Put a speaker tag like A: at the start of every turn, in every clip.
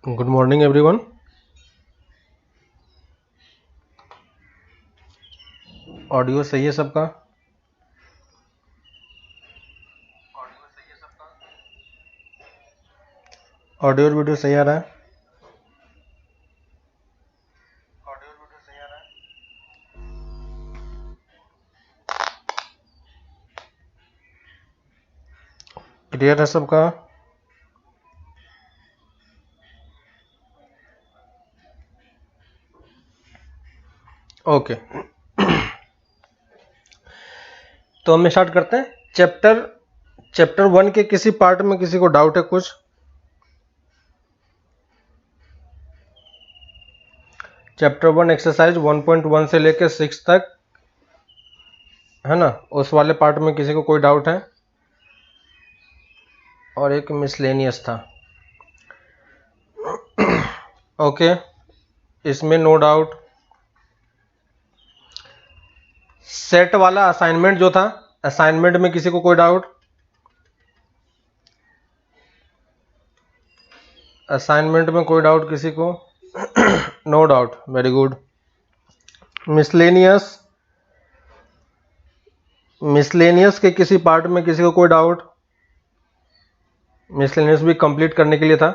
A: Good morning everyone. Audio सही है सबका? ऑडियो और वीडियो सही आ रहा है? क्लियर है सबका? ओके, तो हम स्टार्ट करते हैं। चैप्टर 1 के किसी पार्ट में किसी को डाउट है कुछ? चैप्टर 1 एक्सरसाइज 1.1 से लेकर 6 तक है ना, उस वाले पार्ट में किसी को कोई डाउट है? और एक मिसलेनियस था। ओके, इसमें नो डाउट। सेट वाला असाइनमेंट जो था, असाइनमेंट में किसी को कोई डाउट? असाइनमेंट में कोई डाउट किसी को? No doubt, very good. Miscellaneous के किसी पार्ट में किसी को कोई डाउट? मिसलेनियस भी कंप्लीट करने के लिए था,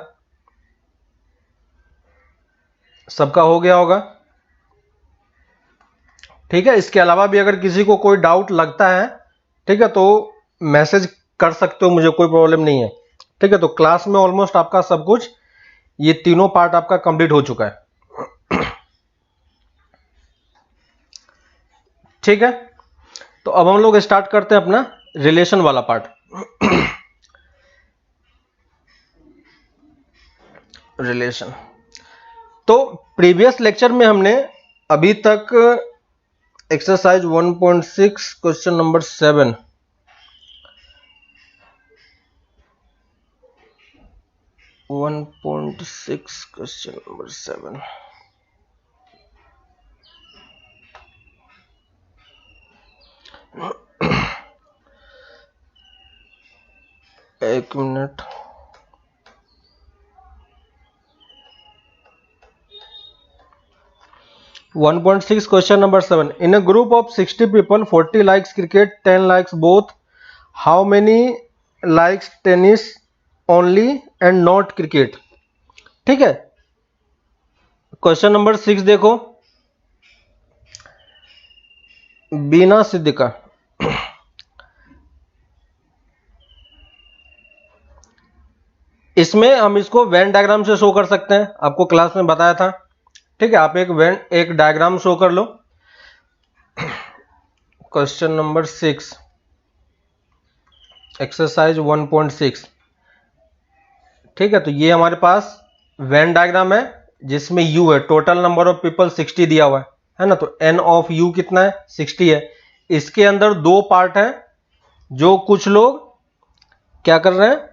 A: सबका हो गया होगा। ठीक है, इसके अलावा भी अगर किसी को कोई डाउट लगता है, ठीक है, तो मैसेज कर सकते हो, मुझे कोई प्रॉब्लम नहीं है। ठीक है, तो क्लास में ऑलमोस्ट आपका सब कुछ, ये तीनों पार्ट आपका कंप्लीट हो चुका है। ठीक है, तो अब हम लोग स्टार्ट करते हैं अपना रिलेशन वाला पार्ट। रिलेशन, तो प्रीवियस लेक्चर में हमने अभी तक exercise 1.6 question number 7 1.6 question number 7 एक minute. One 1.6 question number 7. In a group of 60 people, 40 likes cricket, 10 likes both. How many likes tennis only and not cricket? ठीक है, question number 6 देखो। बीना Siddiqa, इसमें हम इसको वेन डायग्राम से show कर सकते हैं, आपको क्लास में बताया था। ठीक है, आप एक डायग्राम शो कर लो। Question number 6 exercise 1.6। ठीक है, तो ये हमारे पास वेन डायग्राम है जिसमें यू है, टोटल नंबर ऑफ पीपल 60 दिया हुआ है ना, तो एन ऑफ यू कितना है? 60 है। इसके अंदर दो पार्ट है, जो कुछ लोग क्या कर रहे हैं,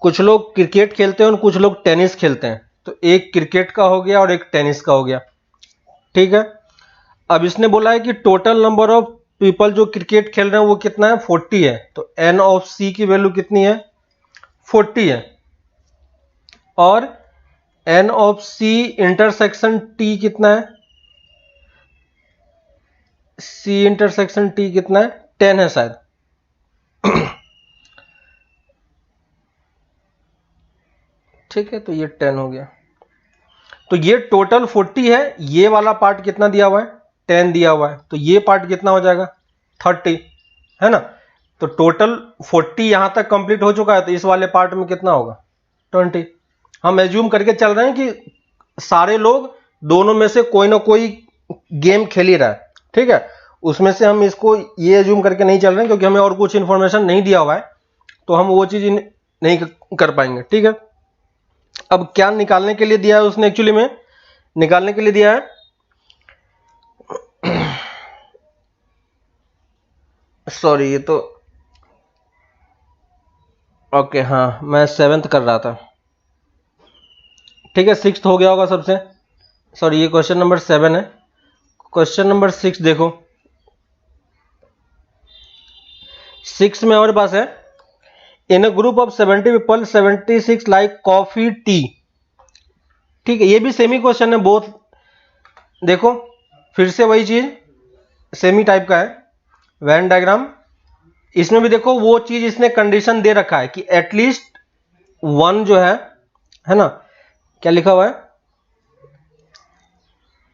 A: कुछ लोग क्रिकेट खेलते हैं और कुछ लोग टेनिस खेलते हैं। तो एक क्रिकेट का हो गया और एक टेनिस का हो गया। ठीक है, अब इसने बोला है कि टोटल नंबर ऑफ पीपल जो क्रिकेट खेल रहे हैं वो कितना है? 40 है। तो एन ऑफ सी की वैल्यू कितनी है? 40 है। और n of C intersection T कितना है? सी इंटरसेक्शन टी कितना है? 10 है शायद। ठीक है, तो ये 10 हो गया। तो ये टोटल 40 है, ये वाला पार्ट कितना दिया हुआ है? 10 दिया हुआ है। तो ये पार्ट कितना हो जाएगा? 30, है ना। तो टोटल 40 यहां तक कंप्लीट हो चुका है, तो इस वाले पार्ट में कितना होगा? 20। हम एज्यूम करके चल रहे हैं कि सारे लोग दोनों में से कोई ना कोई गेम खेल ही रहा है। ठीक है, उसमें से हम इसको ये एज्यूम करके नहीं चल रहे हैं, क्योंकि हमें और कुछ इंफॉर्मेशन नहीं दिया हुआ है, तो हम वो चीज नहीं कर पाएंगे। ठीक है, अब क्या निकालने के लिए दिया है उसने? एक्चुअली में निकालने के लिए दिया है, सॉरी, ये तो ओके, हाँ मैं 7th कर रहा था। ठीक है, 6th हो गया होगा सबसे। सॉरी, ये क्वेश्चन नंबर 7 है। क्वेश्चन नंबर 6 देखो। 6 में हमारे पास है, in a group of 70 people 76 like coffee tea, ठीक है, ये भी सेमी क्वेश्चन है बोथ। देखो फिर से वही चीज, सेमी टाइप का है वेन डायग्राम। इसमें भी देखो वो चीज इसने कंडीशन दे रखा है कि एटलीस्ट वन जो है ना, क्या लिखा हुआ है,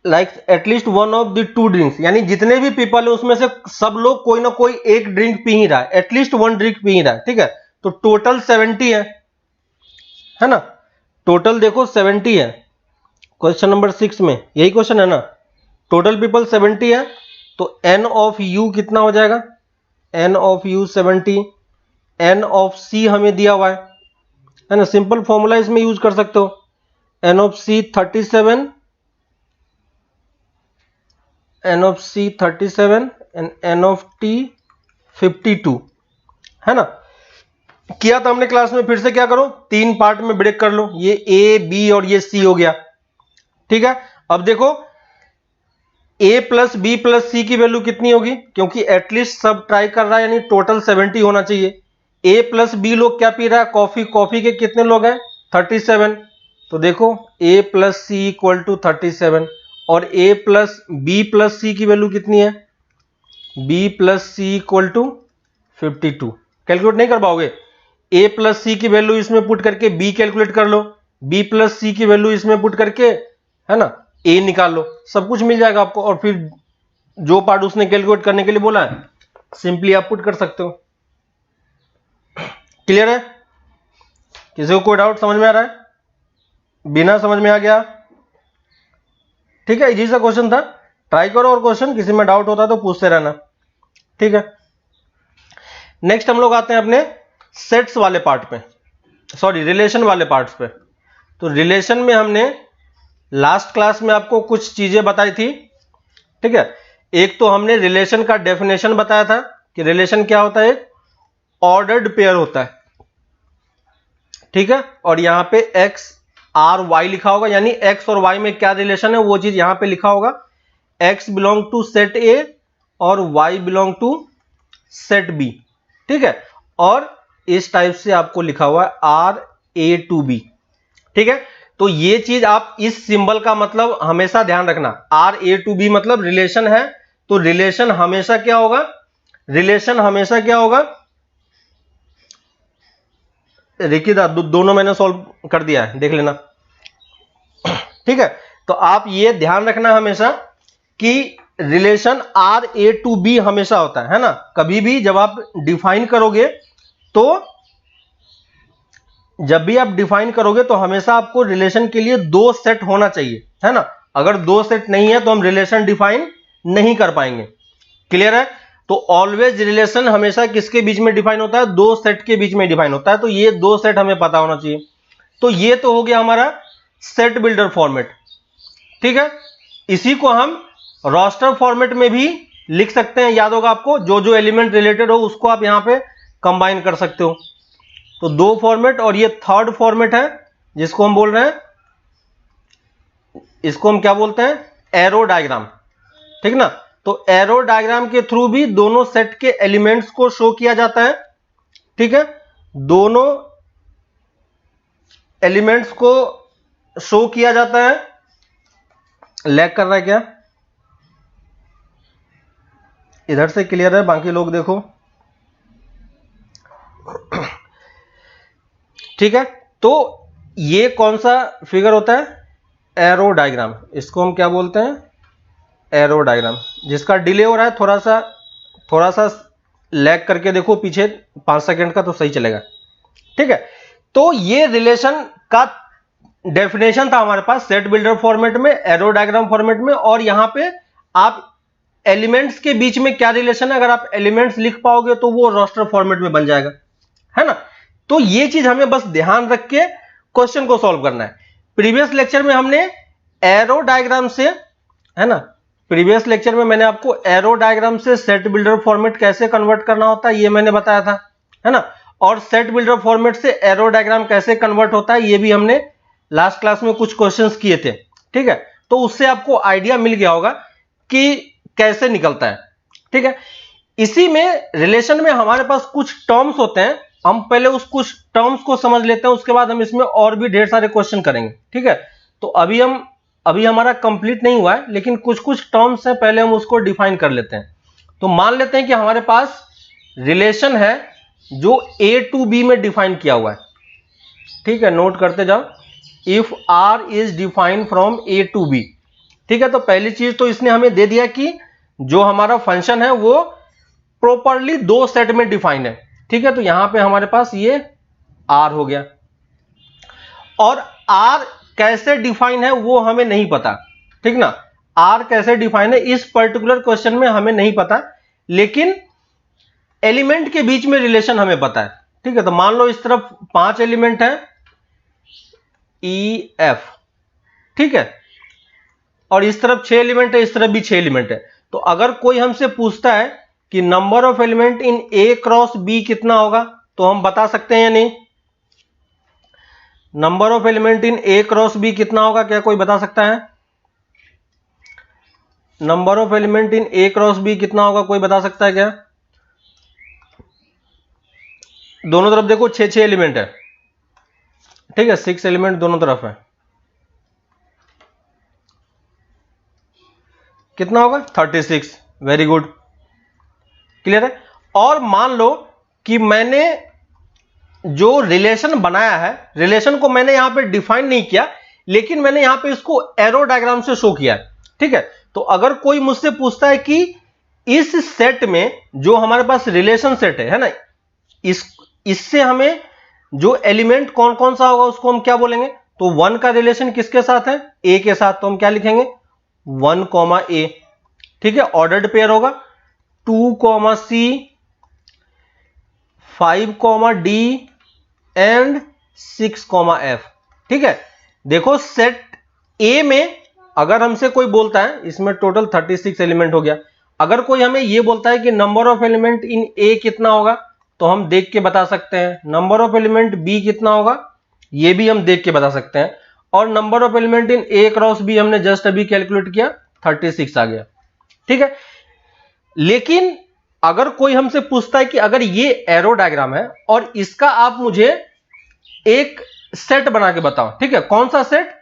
A: like at least one of the two drinks, यानी जितने भी पीपल है उसमें से सब लोग कोई ना कोई एक ड्रिंक पी ही रहा है, एटलीस्ट वन ड्रिंक पी ही रहा है। ठीक है, तो टोटल 70 है ना, टोटल देखो 70 है क्वेश्चन नंबर 6 में, यही क्वेश्चन है ना, टोटल पीपल 70 है। तो n ऑफ u कितना हो जाएगा, n of u 70, n of c हमें दिया हुआ है ना, सिंपल फॉर्मूला इसमें यूज कर सकते हो, n of c 37, n of c 37 and n of t 52 है ना। किया था हमने क्लास में, फिर से क्या करो, तीन पार्ट में ब्रेक कर लो, ये a b और ये c हो गया। ठीक है, अब देखो a plus B plus C की वैल्यू कितनी होगी, क्योंकि एटलीस्ट सब ट्राई कर रहा है यानी टोटल 70 होना चाहिए। a प्लस बी लोग क्या पी रहा है, कॉफी, कॉफी के कितने लोग हैं 37, तो देखो a plus C equal to 37, और a plus B plus C की वैल्यू कितनी है, b plus C equal to 52। Calculate नहीं कर पाओगे, a प्लस सी की वैल्यू इसमें पुट करके b कैलकुलेट कर लो, b प्लस सी की वैल्यू इसमें पुट करके है ना a निकाल लो, सब कुछ मिल जाएगा आपको। और फिर जो पार्ट उसने कैलकुलेट करने के लिए बोला है सिंपली आप पुट कर सकते हो। क्लियर है, किसी को कोई डाउट समझ में आ रहा है, बिना समझ में आ गया? ठीक है, इजी सा क्वेश्चन था, ट्राई करो और क्वेश्चन, किसी में डाउट होता तो पूछते रहना। ठीक है, नेक्स्ट हम लोग आते हैं अपने सेट्स वाले पार्ट पे, सॉरी रिलेशन वाले पार्ट्स पे। तो रिलेशन में हमने लास्ट क्लास में आपको कुछ चीजें बताई थी। ठीक है, एक तो हमने रिलेशन का डेफिनेशन बताया था कि रिलेशन क्या होता है, एक ऑर्डर्ड पेयर होता है। ठीक है, और यहां पे एक्स आर वाई लिखा होगा, यानी एक्स और वाई में क्या रिलेशन है वो चीज यहां पे लिखा होगा, X belong to set A और Y belong to set B. ठीक है, और इस टाइप से आपको लिखा हुआ है आर ए टू बी। ठीक है, तो ये चीज आप इस सिंबल का मतलब हमेशा ध्यान रखना, आर ए टू बी मतलब रिलेशन है, तो रिलेशन हमेशा क्या होगा, रिलेशन हमेशा क्या होगा, रिकिदा दोनों मैंने सॉल्व कर दिया है, देख लेना। ठीक है, तो आप ये ध्यान रखना हमेशा कि relation R A to B हमेशा होता है ना। कभी भी जब आप डिफाइन करोगे तो तो हमेशा आपको रिलेशन के लिए दो सेट होना चाहिए, है ना। अगर दो सेट नहीं है तो हम रिलेशन डिफाइन नहीं कर पाएंगे। क्लियर है, तो ऑलवेज रिलेशन हमेशा किसके बीच में डिफाइन होता है, दो सेट के बीच में डिफाइन होता है। तो ये दो सेट हमें पता होना चाहिए। तो ये तो हो गया हमारा सेट बिल्डर फॉर्मेट। ठीक है, इसी को हम रोस्टर फॉर्मेट में भी लिख सकते हैं, याद होगा आपको, जो जो एलिमेंट रिलेटेड हो उसको आप यहां पे कंबाइन कर सकते हो। तो दो फॉर्मेट, और ये थर्ड फॉर्मेट है जिसको हम बोल रहे हैं, इसको हम क्या बोलते हैं, एरो डायग्राम। ठीक ना, तो एरो डायग्राम के थ्रू भी दोनों सेट के एलिमेंट्स को शो किया जाता है। ठीक है, दोनों एलिमेंट्स को शो किया जाता है। लैग कर रहा है क्या, इधर से क्लियर है, बाकी लोग देखो। ठीक है, तो ये कौन सा फिगर होता है, एरो डायग्राम, इसको हम क्या बोलते हैं, एरो डायग्राम। जिसका डिले हो रहा है थोड़ा सा लैग करके देखो पीछे 5 सेकंड का, तो सही चलेगा। ठीक है, तो ये रिलेशन का डेफिनेशन था हमारे पास सेट बिल्डर फॉर्मेट में, एरो डायग्राम फॉर्मेट में, और यहां पे आप एलिमेंट्स के बीच में क्या रिलेशन है, अगर आप एलिमेंट्स लिख पाओगे तो वो रोस्टर फॉर्मेट में बन जाएगा, है ना। तो ये चीज हमें बस ध्यान रख के क्वेश्चन को सॉल्व करना है। प्रीवियस लेक्चर में हमने एरो डायग्राम से, है ना, प्रीवियस लेक्चर में मैंने आपको एरो डायग्राम से सेट बिल्डर फॉर्मेट कैसे कन्वर्ट करना होता है ये मैंने बताया था, है ना। और सेट बिल्डर फॉर्मेट से एरो डायग्राम कैसे कन्वर्ट होता है ये भी हमने लास्ट क्लास में कुछ क्वेश्चंस किए थे। ठीक है, तो उससे आपको आइडिया मिल गया होगा कि कैसे निकलता है। ठीक है, इसी में रिलेशन में हमारे पास कुछ टर्म्स होते हैं, हम पहले उस कुछ टर्म्स को समझ लेते हैं, उसके बाद हम इसमें और भी ढेर सारे क्वेश्चन करेंगे। ठीक है, तो अभी हमारा कंप्लीट नहीं हुआ है, लेकिन कुछ कुछ टर्म्स हैं, पहले हम उसको डिफाइन कर लेते हैं। तो मान लेते हैं कि हमारे पास रिलेशन है जो ए टू बी में डिफाइन किया हुआ है। ठीक है, नोट करते जाओ। If R is defined from A to B, ठीक है, तो पहली चीज तो इसने हमें दे दिया कि जो हमारा फंक्शन है वो प्रॉपरली दो सेट में डिफाइन है। ठीक है, तो यहां पे हमारे पास ये आर हो गया, और आर कैसे डिफाइन है वो हमें नहीं पता। ठीक ना, आर कैसे डिफाइन है इस पर्टिकुलर क्वेश्चन में हमें नहीं पता, लेकिन एलिमेंट के बीच में रिलेशन हमें पता है। ठीक है, तो मान लो इस तरफ 5 एलिमेंट है ई एफ, ठीक है, और इस तरफ 6 एलिमेंट है, इस तरफ भी 6 एलिमेंट है। तो अगर कोई हमसे पूछता है कि number of element in A cross B कितना होगा, तो हम बता सकते हैं या नहीं? Number of element in A cross B कितना होगा, क्या कोई बता सकता है? Number of element in A cross B कितना होगा, कोई बता सकता है क्या? दोनों तरफ देखो 6 एलिमेंट है, ठीक है, 6 एलिमेंट दोनों तरफ है, कितना होगा? 36। वेरी गुड, क्लियर है। और मान लो कि मैंने जो रिलेशन बनाया है, रिलेशन को मैंने यहां पे डिफाइन नहीं किया, लेकिन मैंने यहां पे इसको एरो डायग्राम से शो किया है। ठीक है, तो अगर कोई मुझसे पूछता है कि इस सेट में जो हमारे पास रिलेशन सेट है ना, इससे हमें जो एलिमेंट कौन कौन सा होगा उसको हम क्या बोलेंगे? तो 1 का रिलेशन किसके साथ है? ए के साथ, तो हम क्या लिखेंगे? 1, ए। ठीक है, ऑर्डर्ड पेयर होगा। 2, सी, 5, डी एंड 6, एफ। ठीक है, देखो सेट ए में अगर हमसे कोई बोलता है, इसमें टोटल 36 एलिमेंट हो गया, अगर कोई हमें यह बोलता है कि नंबर ऑफ एलिमेंट इन ए कितना होगा, तो हम देख के बता सकते हैं। नंबर ऑफ एलिमेंट बी कितना होगा, ये भी हम देख के बता सकते हैं। और number of element in A cross B हमने जस्ट अभी कैलकुलेट किया, 36 आ गया। ठीक है, लेकिन अगर कोई हमसे पूछता है कि अगर ये एरो डायग्राम है और इसका आप मुझे एक सेट बना के बताओ, ठीक है, कौन सा सेट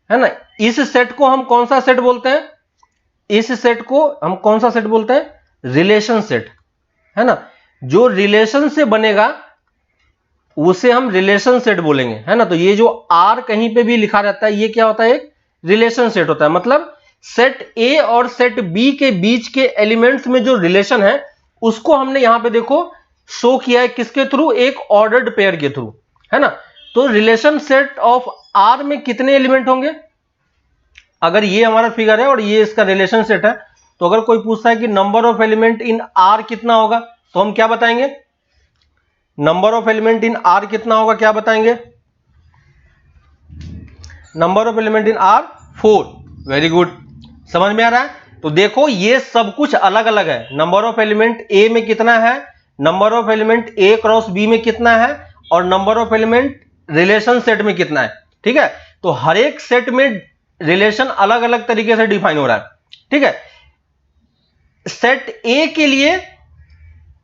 A: है ना, इस सेट को हम कौन सा सेट बोलते हैं? इस सेट को हम कौन सा सेट बोलते हैं? रिलेशन सेट, है ना। जो रिलेशन से बनेगा उसे हम रिलेशन सेट बोलेंगे, है ना। तो ये जो आर कहीं पे भी लिखा रहता है, ये क्या होता है? एक रिलेशन सेट होता है। मतलब सेट ए और सेट बी के बीच के एलिमेंट्स में जो रिलेशन है उसको हमने यहां पे देखो शो किया है, किसके थ्रू? एक ऑर्डर्ड पेयर के थ्रू, है ना। तो रिलेशन सेट ऑफ आर में कितने एलिमेंट होंगे? अगर ये हमारा फिगर है और ये इसका रिलेशन सेट है, तो अगर कोई पूछता है कि number of element in are कितना होगा, तो हम क्या बताएंगे? Number of element in are कितना होगा, क्या बताएंगे? Number of element in are 4। Very good, समझ में आ रहा है। तो देखो ये सब कुछ अलग अलग है। नंबर ऑफ एलिमेंट ए में कितना है, number of element A cross B में कितना है, और number of element relation set में कितना है। ठीक है, तो हर एक सेट में रिलेशन अलग अलग तरीके से डिफाइन हो रहा है। ठीक है, सेट ए के लिए,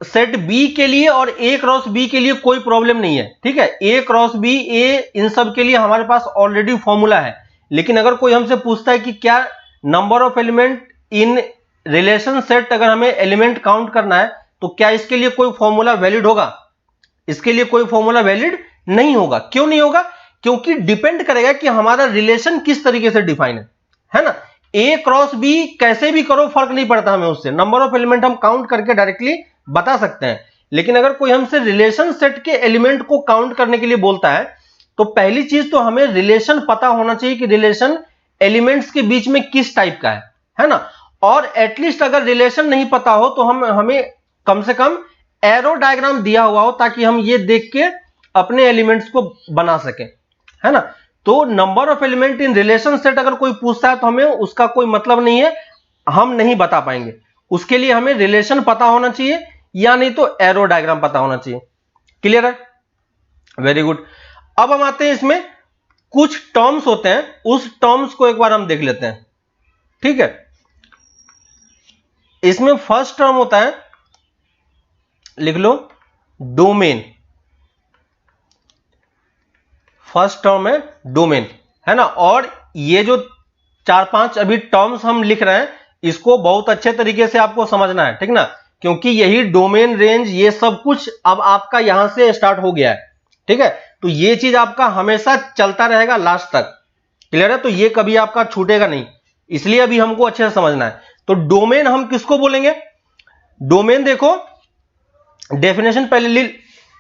A: सेट बी के लिए और ए क्रॉस बी के लिए कोई प्रॉब्लम नहीं है। ठीक है, ए क्रॉस बी, ए, इन सब के लिए हमारे पास ऑलरेडी फॉर्मूला है। लेकिन अगर कोई हमसे पूछता है कि क्या number of element in relation set, अगर हमें एलिमेंट काउंट करना है, तो क्या इसके लिए कोई फॉर्मूला वैलिड होगा? इसके लिए कोई फॉर्मूला वैलिड नहीं होगा। क्यों नहीं होगा? क्योंकि डिपेंड करेगा कि हमारा रिलेशन किस तरीके से डिफाइन है ना। ए क्रॉस बी कैसे भी करो फर्क नहीं पड़ता हमें, उससे नंबर ऑफ एलिमेंट हम काउंट करके डायरेक्टली बता सकते हैं। लेकिन अगर कोई हमसे रिलेशन सेट के एलिमेंट को काउंट करने के लिए बोलता है, तो पहली चीज तो हमें रिलेशन पता होना चाहिए कि रिलेशन एलिमेंट्स के बीच में किस टाइप का है ना। और एटलीस्ट अगर रिलेशन नहीं पता हो तो हमें कम से कम एरो डायग्राम दिया हुआ हो, ताकि हम ये देख के अपने एलिमेंट्स को बना सकें, है ना। तो number of element in relation set अगर कोई पूछता है तो हमें उसका कोई मतलब नहीं है, हम नहीं बता पाएंगे। उसके लिए हमें रिलेशन पता होना चाहिए, या नहीं तो एरो डायग्राम पता होना चाहिए। क्लियर है? Very good. अब हम आते हैं, इसमें कुछ टर्म्स होते हैं, उस टर्म्स को एक बार हम देख लेते हैं। ठीक है, इसमें फर्स्ट टर्म होता है, लिख लो, डोमेन। फर्स्ट टर्म है डोमेन, है ना। और ये जो 4-5 अभी टर्म्स हम लिख रहे हैं, इसको बहुत अच्छे तरीके से आपको समझना है, ठीक ना, क्योंकि यही डोमेन, रेंज, ये सब कुछ अब आपका यहां से स्टार्ट हो गया है, ठीक है। तो ये चीज आपका हमेशा चलता रहेगा लास्ट तक, क्लियर है। तो ये कभी आपका छूटेगा नहीं, इसलिए अभी हमको अच्छे से समझना है। तो डोमेन हम किसको बोलेंगे? डोमेन देखो, डेफिनेशन पहले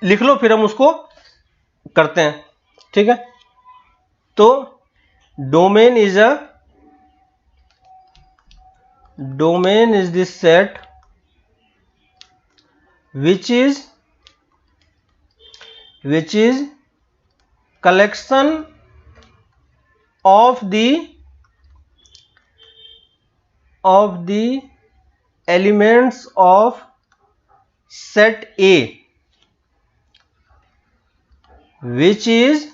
A: लिख लो, फिर हम उसको करते हैं, ठीक है। तो domain is the set which is collection of the elements of set A, which is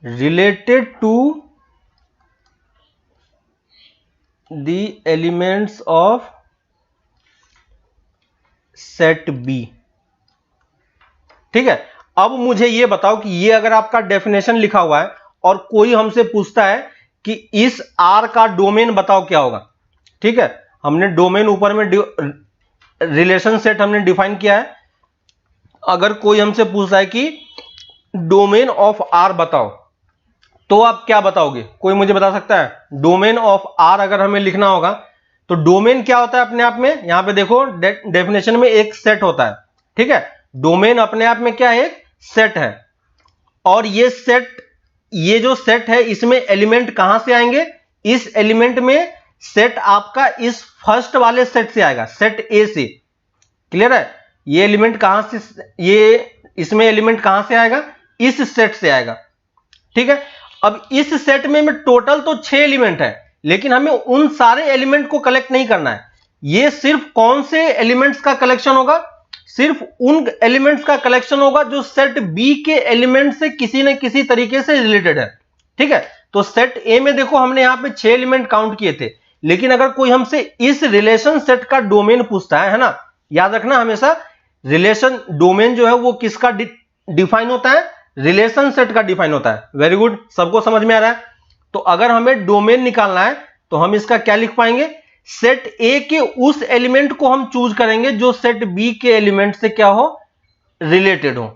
A: related to the elements of set B, ठीक है। अब मुझे ये बताओ कि ये अगर आपका डेफिनेशन लिखा हुआ है और कोई हमसे पूछता है कि इस आर का डोमेन बताओ क्या होगा, ठीक है। हमने डोमेन ऊपर में रिलेशन सेट हमने डिफाइन किया है। अगर कोई हमसे पूछता है कि डोमेन ऑफ आर बताओ, तो आप क्या बताओगे? कोई मुझे बता सकता है? डोमेन ऑफ आर अगर हमें लिखना होगा तो डोमेन क्या होता है अपने आप में? यहां पे देखो डेफिनेशन में एक सेट होता है, ठीक है। डोमेन अपने आप में क्या है? एक सेट है। और ये सेट, ये जो सेट है, इसमें एलिमेंट कहां से आएंगे? इस एलिमेंट में सेट आपका इस फर्स्ट वाले सेट से आएगा, सेट ए से, क्लियर है। ये एलिमेंट कहां से, ये इसमें एलिमेंट कहां से आएगा? इस सेट से आएगा, ठीक है। अब इस सेट में टोटल तो 6 एलिमेंट है, लेकिन हमें उन सारे एलिमेंट को कलेक्ट नहीं करना है। ये सिर्फ कौन से एलिमेंट्स का कलेक्शन होगा? सिर्फ उन एलिमेंट्स का कलेक्शन होगा जो सेट बी के एलिमेंट से किसी न किसी तरीके से रिलेटेड है, ठीक है। तो सेट ए में देखो हमने यहां पे 6 एलिमेंट काउंट किए थे, लेकिन अगर कोई हमसे इस रिलेशन सेट का डोमेन पूछता है ना, याद रखना हमेशा रिलेशन डोमेन जो है वो किसका डिफाइन होता है? रिलेशन सेट का डिफाइन होता है। वेरी गुड, सबको समझ में आ रहा है। तो अगर हमें डोमेन निकालना है तो हम इसका क्या लिख पाएंगे? सेट ए के उस एलिमेंट को हम चूज करेंगे जो सेट बी के एलिमेंट से क्या हो? रिलेटेड हो,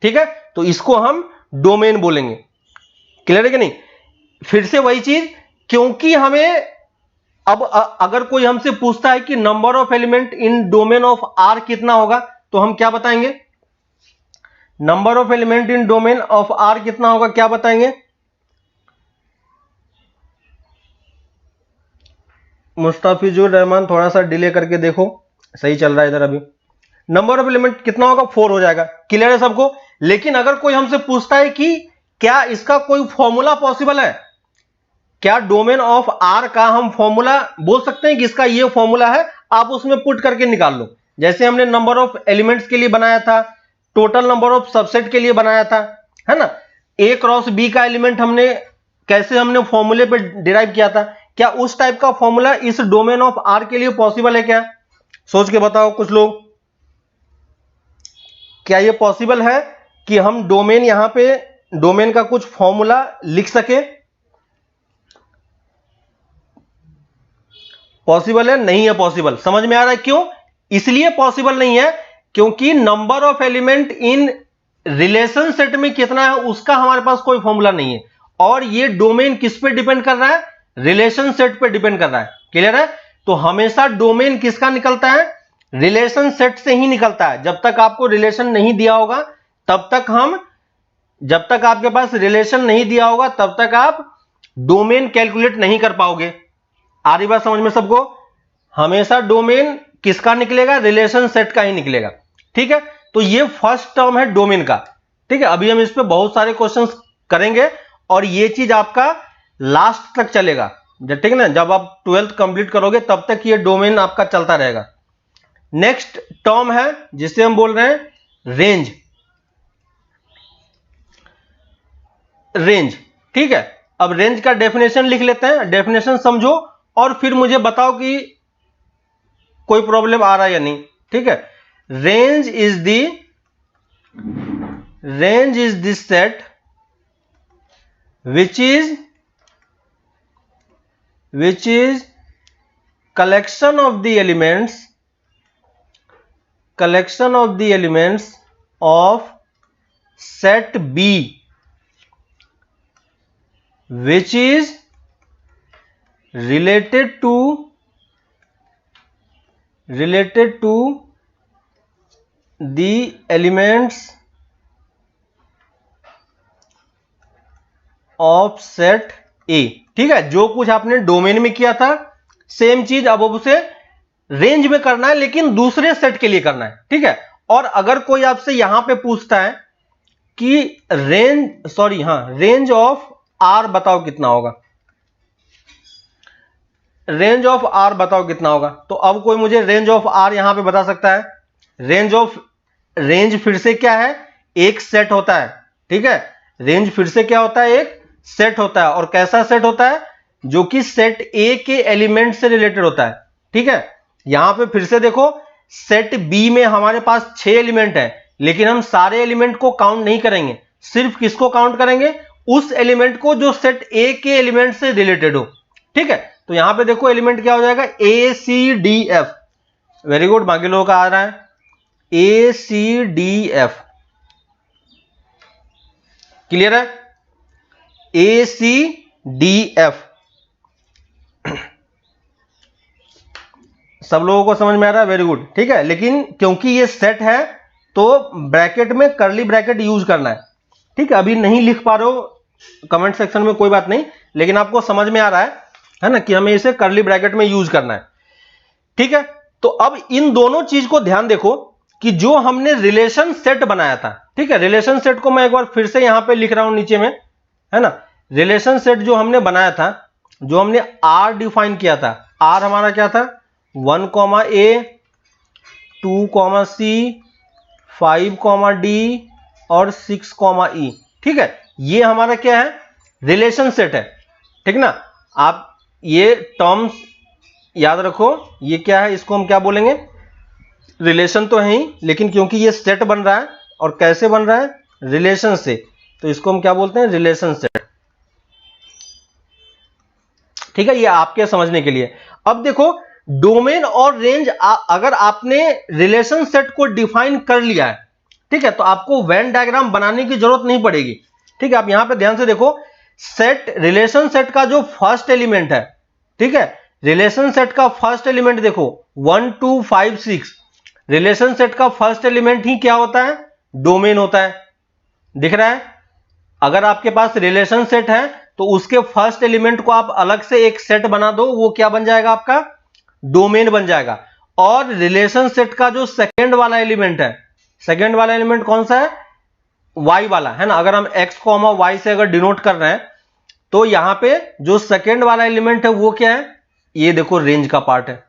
A: ठीक है। तो इसको हम डोमेन बोलेंगे, क्लियर है कि नहीं? फिर से वही चीज, क्योंकि हमें अब अगर कोई हमसे पूछता है कि number of element in domain of R कितना होगा, तो हम क्या बताएंगे? Number of element in domain of R कितना होगा, क्या बताएंगे? मुस्ताफिजुर रहमान, थोड़ा सा डिले करके देखो, सही चल रहा है इधर। अभी नंबर ऑफ एलिमेंट कितना होगा? 4 हो जाएगा, क्लियर है सबको। लेकिन अगर कोई हमसे पूछता है कि क्या इसका कोई फॉर्मूला पॉसिबल है, क्या डोमेन ऑफ आर का हम फॉर्मूला बोल सकते हैं कि इसका ये फॉर्मूला है, आप उसमें पुट करके निकाल लो। जैसे हमने नंबर ऑफ एलिमेंट्स के लिए बनाया था, टोटल नंबर ऑफ सबसेट के लिए बनाया था, है ना। ए क्रॉस बी का एलिमेंट हमने कैसे हमने फॉर्मूले पे डिराइव किया था, क्या उस टाइप का फॉर्मूला इस डोमेन ऑफ आर के लिए पॉसिबल है क्या? सोच के बताओ कुछ लोग, क्या ये पॉसिबल है कि हम डोमेन, यहां पे डोमेन का कुछ फॉर्मूला लिख सके? पॉसिबल है? नहीं है पॉसिबल। समझ में आ रहा है क्यों? इसलिए पॉसिबल नहीं है क्योंकि number of element in relation set में कितना है उसका हमारे पास कोई फॉर्मूला नहीं है। और ये डोमेन किस पे डिपेंड कर रहा है? रिलेशन सेट पे डिपेंड कर रहा है, क्लियर है। तो हमेशा डोमेन किसका निकलता है? रिलेशन सेट से ही निकलता है। जब तक आपको रिलेशन नहीं दिया होगा तब तक जब तक आपके पास रिलेशन नहीं दिया होगा तब तक आप डोमेन कैलकुलेट नहीं कर पाओगे। आ रही बात समझ में सबको? हमेशा डोमेन किसका निकलेगा? रिलेशन सेट का ही निकलेगा, ठीक है। तो ये फर्स्ट टर्म है डोमेन का, ठीक है। अभी हम इस पे बहुत सारे क्वेश्चंस करेंगे और ये चीज आपका लास्ट तक चलेगा, ठीक है ना। जब आप 12th कंप्लीट करोगे तब तक ये डोमेन आपका चलता रहेगा। नेक्स्ट टर्म है जिसे हम बोल रहे हैं रेंज। रेंज, ठीक है। अब रेंज का डेफिनेशन लिख लेते हैं, डेफिनेशन समझो और फिर मुझे बताओ कि कोई प्रॉब्लम आ रहा है या नहीं, ठीक है। Range is the set which is collection of the elements of set B, which is related to the elements of set ए। ठीक है, जो कुछ आपने डोमेन में किया था सेम चीज अब उसे रेंज में करना है, लेकिन दूसरे सेट के लिए करना है। ठीक है, और अगर कोई आपसे यहां पे पूछता है कि रेंज ऑफ आर बताओ कितना होगा, रेंज ऑफ आर बताओ कितना होगा, तो अब कोई मुझे रेंज ऑफ आर यहां पे बता सकता है? रेंज फिर से क्या है? एक सेट होता है। ठीक है, रेंज फिर से क्या होता है? एक सेट होता है। और कैसा सेट होता है? जो कि सेट ए के एलिमेंट से रिलेटेड होता है। ठीक है, यहां पे फिर से देखो, सेट बी में हमारे पास 6 एलिमेंट है, लेकिन हम सारे एलिमेंट को काउंट नहीं करेंगे, सिर्फ किसको काउंट करेंगे? उस एलिमेंट को जो सेट ए के एलिमेंट से रिलेटेड हो। ठीक है, तो यहां पे देखो एलिमेंट क्या हो जाएगा? A C D F. Very good, बाकी लोगों का आ रहा है A C D F. Clear है? ए सी डी एफ सब लोगों को समझ में आ रहा है? Very good. ठीक है, लेकिन क्योंकि ये सेट है तो ब्रैकेट में कर्ली ब्रैकेट यूज करना है। ठीक है, अभी नहीं लिख पा रहे हो कमेंट सेक्शन में, कोई बात नहीं, लेकिन आपको समझ में आ रहा है ना, कि हमें इसे कर्ली ब्रैकेट में यूज करना है। ठीक है, तो अब इन दोनों चीज को ध्यान देखो कि जो हमने रिलेशन सेट बनाया था, ठीक है, रिलेशन सेट को मैं एक बार फिर से यहां पे लिख रहा हूं नीचे में, है ना। रिलेशन सेट जो हमने बनाया था, जो हमने आर डिफाइन किया था, आर हमारा क्या था? 1 ए, 2 सी, 5 डी और 6 ई। ठीक है, ये हमारा क्या है? रिलेशन सेट है। ठीक ना, आप ये टर्म्स याद रखो, ये क्या है? इसको हम क्या बोलेंगे? रिलेशन तो है ही, लेकिन क्योंकि ये सेट बन रहा है, और कैसे बन रहा है? रिलेशन से, तो इसको हम क्या बोलते हैं? Relation set. ठीक है, ये आपके समझने के लिए। अब देखो, डोमेन और रेंज अगर आपने रिलेशन सेट को डिफाइन कर लिया है, ठीक है, तो आपको वेन डायग्राम बनाने की जरूरत नहीं पड़ेगी। ठीक है, आप यहां पे ध्यान से देखो, सेट रिलेशन सेट का जो फर्स्ट एलिमेंट है, ठीक है, रिलेशन सेट का फर्स्ट एलिमेंट देखो 1 2 5 6, रिलेशन सेट का फर्स्ट एलिमेंट ही क्या होता है? डोमेन होता है। दिख रहा है? अगर आपके पास रिलेशन सेट है तो उसके फर्स्ट एलिमेंट को आप अलग से एक सेट बना दो, वो क्या बन जाएगा? आपका डोमेन बन जाएगा। और रिलेशन सेट का जो सेकेंड वाला एलिमेंट है, सेकेंड वाला एलिमेंट कौन सा है? वाई वाला, है ना। अगर हम एक्स कॉमा वाई से अगर डिनोट कर रहे हैं, तो यहां पे जो सेकेंड वाला एलिमेंट है वो क्या है? ये देखो, रेंज का पार्ट है।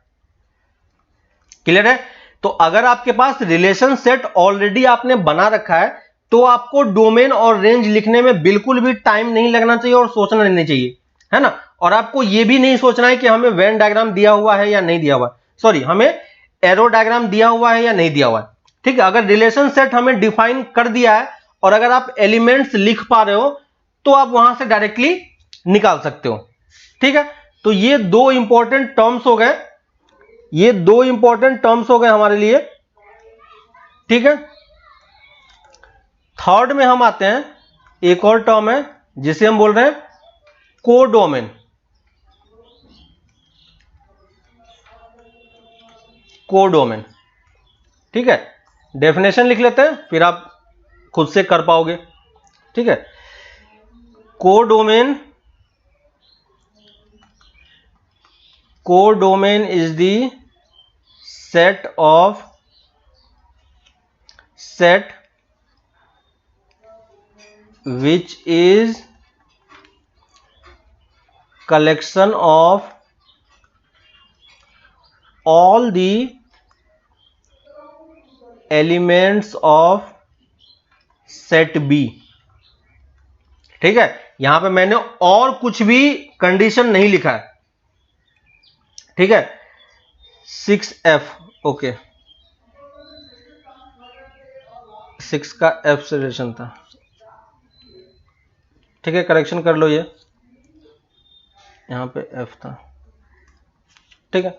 A: क्लियर है? तो अगर आपके पास रिलेशन सेट ऑलरेडी आपने बना रखा है, तो आपको डोमेन और रेंज लिखने में बिल्कुल भी टाइम नहीं लगना चाहिए और सोचना नहीं चाहिए, है ना। और आपको यह भी नहीं सोचना है कि हमें वेन डायग्राम दिया हुआ है या नहीं दिया हुआ है, सॉरी, हमें एरो डायग्राम दिया हुआ है या नहीं दिया हुआ है। ठीक है, अगर रिलेशन सेट हमें डिफाइन कर दिया है और अगर आप एलिमेंट्स लिख पा रहे हो, तो आप वहां से डायरेक्टली निकाल सकते हो। ठीक है, तो ये दो इंपॉर्टेंट टर्म्स हो गए, ये दो इंपॉर्टेंट टर्म्स हो गए हमारे लिए। ठीक है, थर्ड में हम आते हैं, एक और टर्म है जिसे हम बोल रहे हैं कोडोमेन। कोडोमेन, ठीक है, डेफिनेशन लिख लेते हैं, फिर आप खुद से कर पाओगे। ठीक है, codomain, codomain is the set of set which is collection of all the elements of set B। ठीक है, यहां पे मैंने और कुछ भी कंडीशन नहीं लिखा है। ठीक है, 6F, ओके, 6 का F से रिलेशन था। ठीक है, करेक्शन कर लो, ये यहाँ पे एफ था। ठीक है,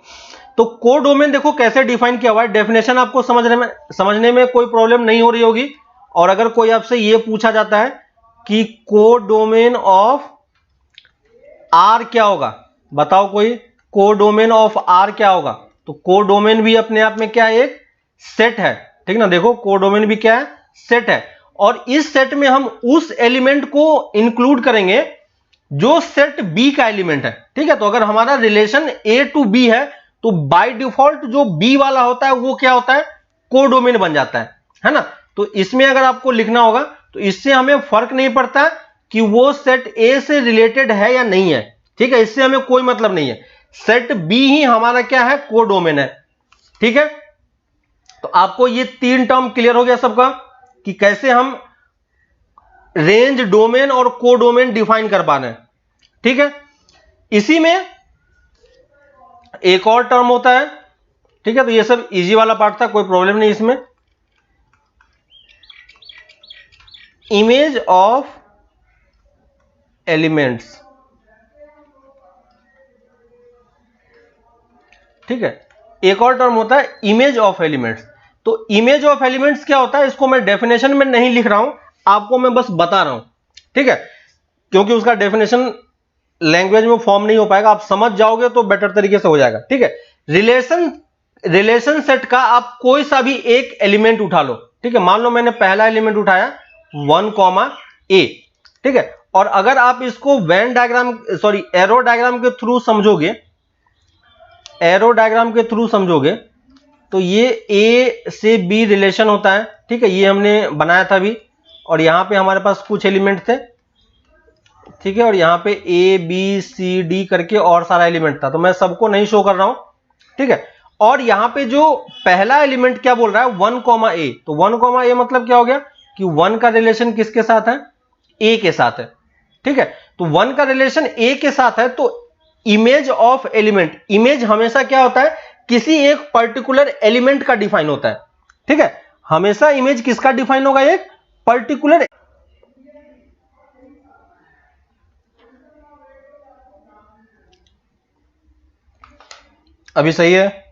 A: तो कोडोमेन देखो कैसे डिफाइन किया हुआ है। डेफिनेशन आपको समझने में कोई प्रॉब्लम नहीं हो रही होगी। और अगर कोई आपसे ये पूछा जाता है कि कोडोमेन ऑफ आर क्या होगा, बताओ कोई, कोडोमेन ऑफ आर क्या होगा? तो कोडोमेन भी अपने आप में क्या है, एक सेट है। ठीक ना, देखो कोडोमेन भी क्या है, सेट है। और इस सेट में हम उस एलिमेंट को इंक्लूड करेंगे जो सेट बी का एलिमेंट है। ठीक है, तो अगर हमारा रिलेशन ए टू बी है तो बाय डिफॉल्ट जो बी वाला होता है वो क्या होता है, कोडोमेन बन जाता है ना। तो इसमें अगर आपको लिखना होगा तो इससे हमें फर्क नहीं पड़ता कि वो सेट ए से रिलेटेड है या नहीं है। ठीक है, इससे हमें कोई मतलब नहीं है, सेट बी ही हमारा क्या है, कोडोमेन है। ठीक है, तो आपको ये तीन टर्म क्लियर हो गया सबका कि कैसे हम रेंज, डोमेन और कोडोमेन डिफाइन कर पा रहे हैं। ठीक है, इसी में एक और टर्म होता है। ठीक है, तो ये सब इजी वाला पार्ट था, कोई प्रॉब्लम नहीं इसमें। Image of elements. ठीक है, एक और टर्म होता है इमेज ऑफ एलिमेंट्स। तो इमेज ऑफ एलिमेंट्स क्या होता है, इसको मैं डेफिनेशन में नहीं लिख रहा हूं, आपको मैं बस बता रहा हूं। ठीक है, क्योंकि उसका डेफिनेशन लैंग्वेज में फॉर्म नहीं हो पाएगा, आप समझ जाओगे तो बेटर तरीके से हो जाएगा। ठीक है, रिलेशन सेट का आप कोई सा भी एक एलिमेंट उठा लो। ठीक है, मान लो मैंने पहला एलिमेंट उठाया 1, A। ठीक है, और अगर आप इसको वेन डायग्राम एरो डायग्राम के थ्रू समझोगे, तो ये A से B रिलेशन होता है। ठीक है, ये हमने बनाया था अभी, और यहां पे हमारे पास कुछ एलिमेंट थे। ठीक है, और यहां पे A B C D करके और सारा एलिमेंट था, तो मैं सबको नहीं शो कर रहा हूं। ठीक है, और यहां पे जो पहला एलिमेंट क्या बोल रहा है, 1, A। तो 1, A मतलब क्या हो गया कि 1 का रिलेशन किसके साथ है, A के साथ है। ठीक है, तो 1 का रिलेशन A के साथ है, तो इमेज ऑफ एलिमेंट, इमेज हमेशा क्या होता है, किसी एक पर्टिकुलर एलिमेंट का डिफाइन होता है। ठीक है, हमेशा इमेज किसका डिफाइन होगा, एक पर्टिकुलर। अभी सही है?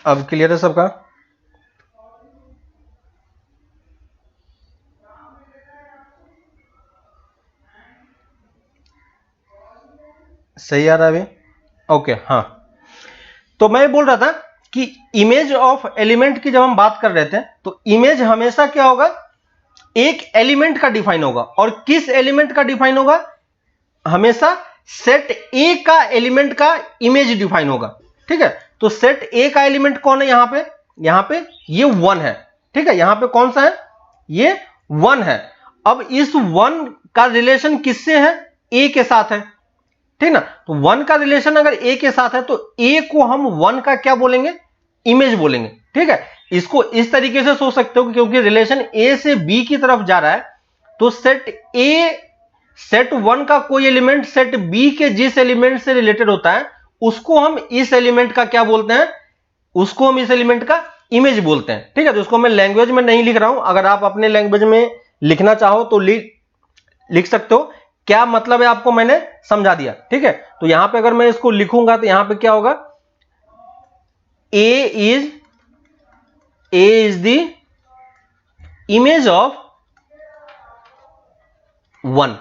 A: अब क्लियर है सबका? सही आ रहा है अभी? ओके, हाँ। तो मैं बोल रहा था कि इमेज ऑफ एलिमेंट की जब हम बात कर रहे थे, तो इमेज हमेशा क्या होगा, एक एलिमेंट का डिफाइन होगा। और किस एलिमेंट का डिफाइन होगा, हमेशा सेट ए का एलिमेंट का इमेज डिफाइन होगा। ठीक है, तो सेट ए का एलिमेंट कौन है, यहां पे ये 1 है। ठीक है, यहां पे कौन सा है, ये 1 है। अब इस 1 का रिलेशन किससे है, ए के साथ है। ठीक ना, तो 1 का रिलेशन अगर ए के साथ है तो ए को हम 1 का क्या बोलेंगे, इमेज बोलेंगे। ठीक है, इसको इस तरीके से सोच सकते हो, क्योंकि रिलेशन ए से बी की तरफ जा रहा है, तो सेट 1 का कोई एलिमेंट सेट बी के जिस एलिमेंट से रिलेटेड होता है, उसको हम इस एलिमेंट का क्या बोलते हैं, उसको हम इस एलिमेंट का इमेज बोलते हैं। ठीक है, तो इसको मैं लैंग्वेज में नहीं लिख रहा हूं, अगर आप अपने लैंग्वेज में लिखना चाहो तो लिख सकते हो। क्या मतलब है आपको मैंने समझा दिया। ठीक है, तो यहां पे अगर मैं इसको लिखूंगा तो यहां पे क्या होगा, ए इज द इमेज ऑफ 1।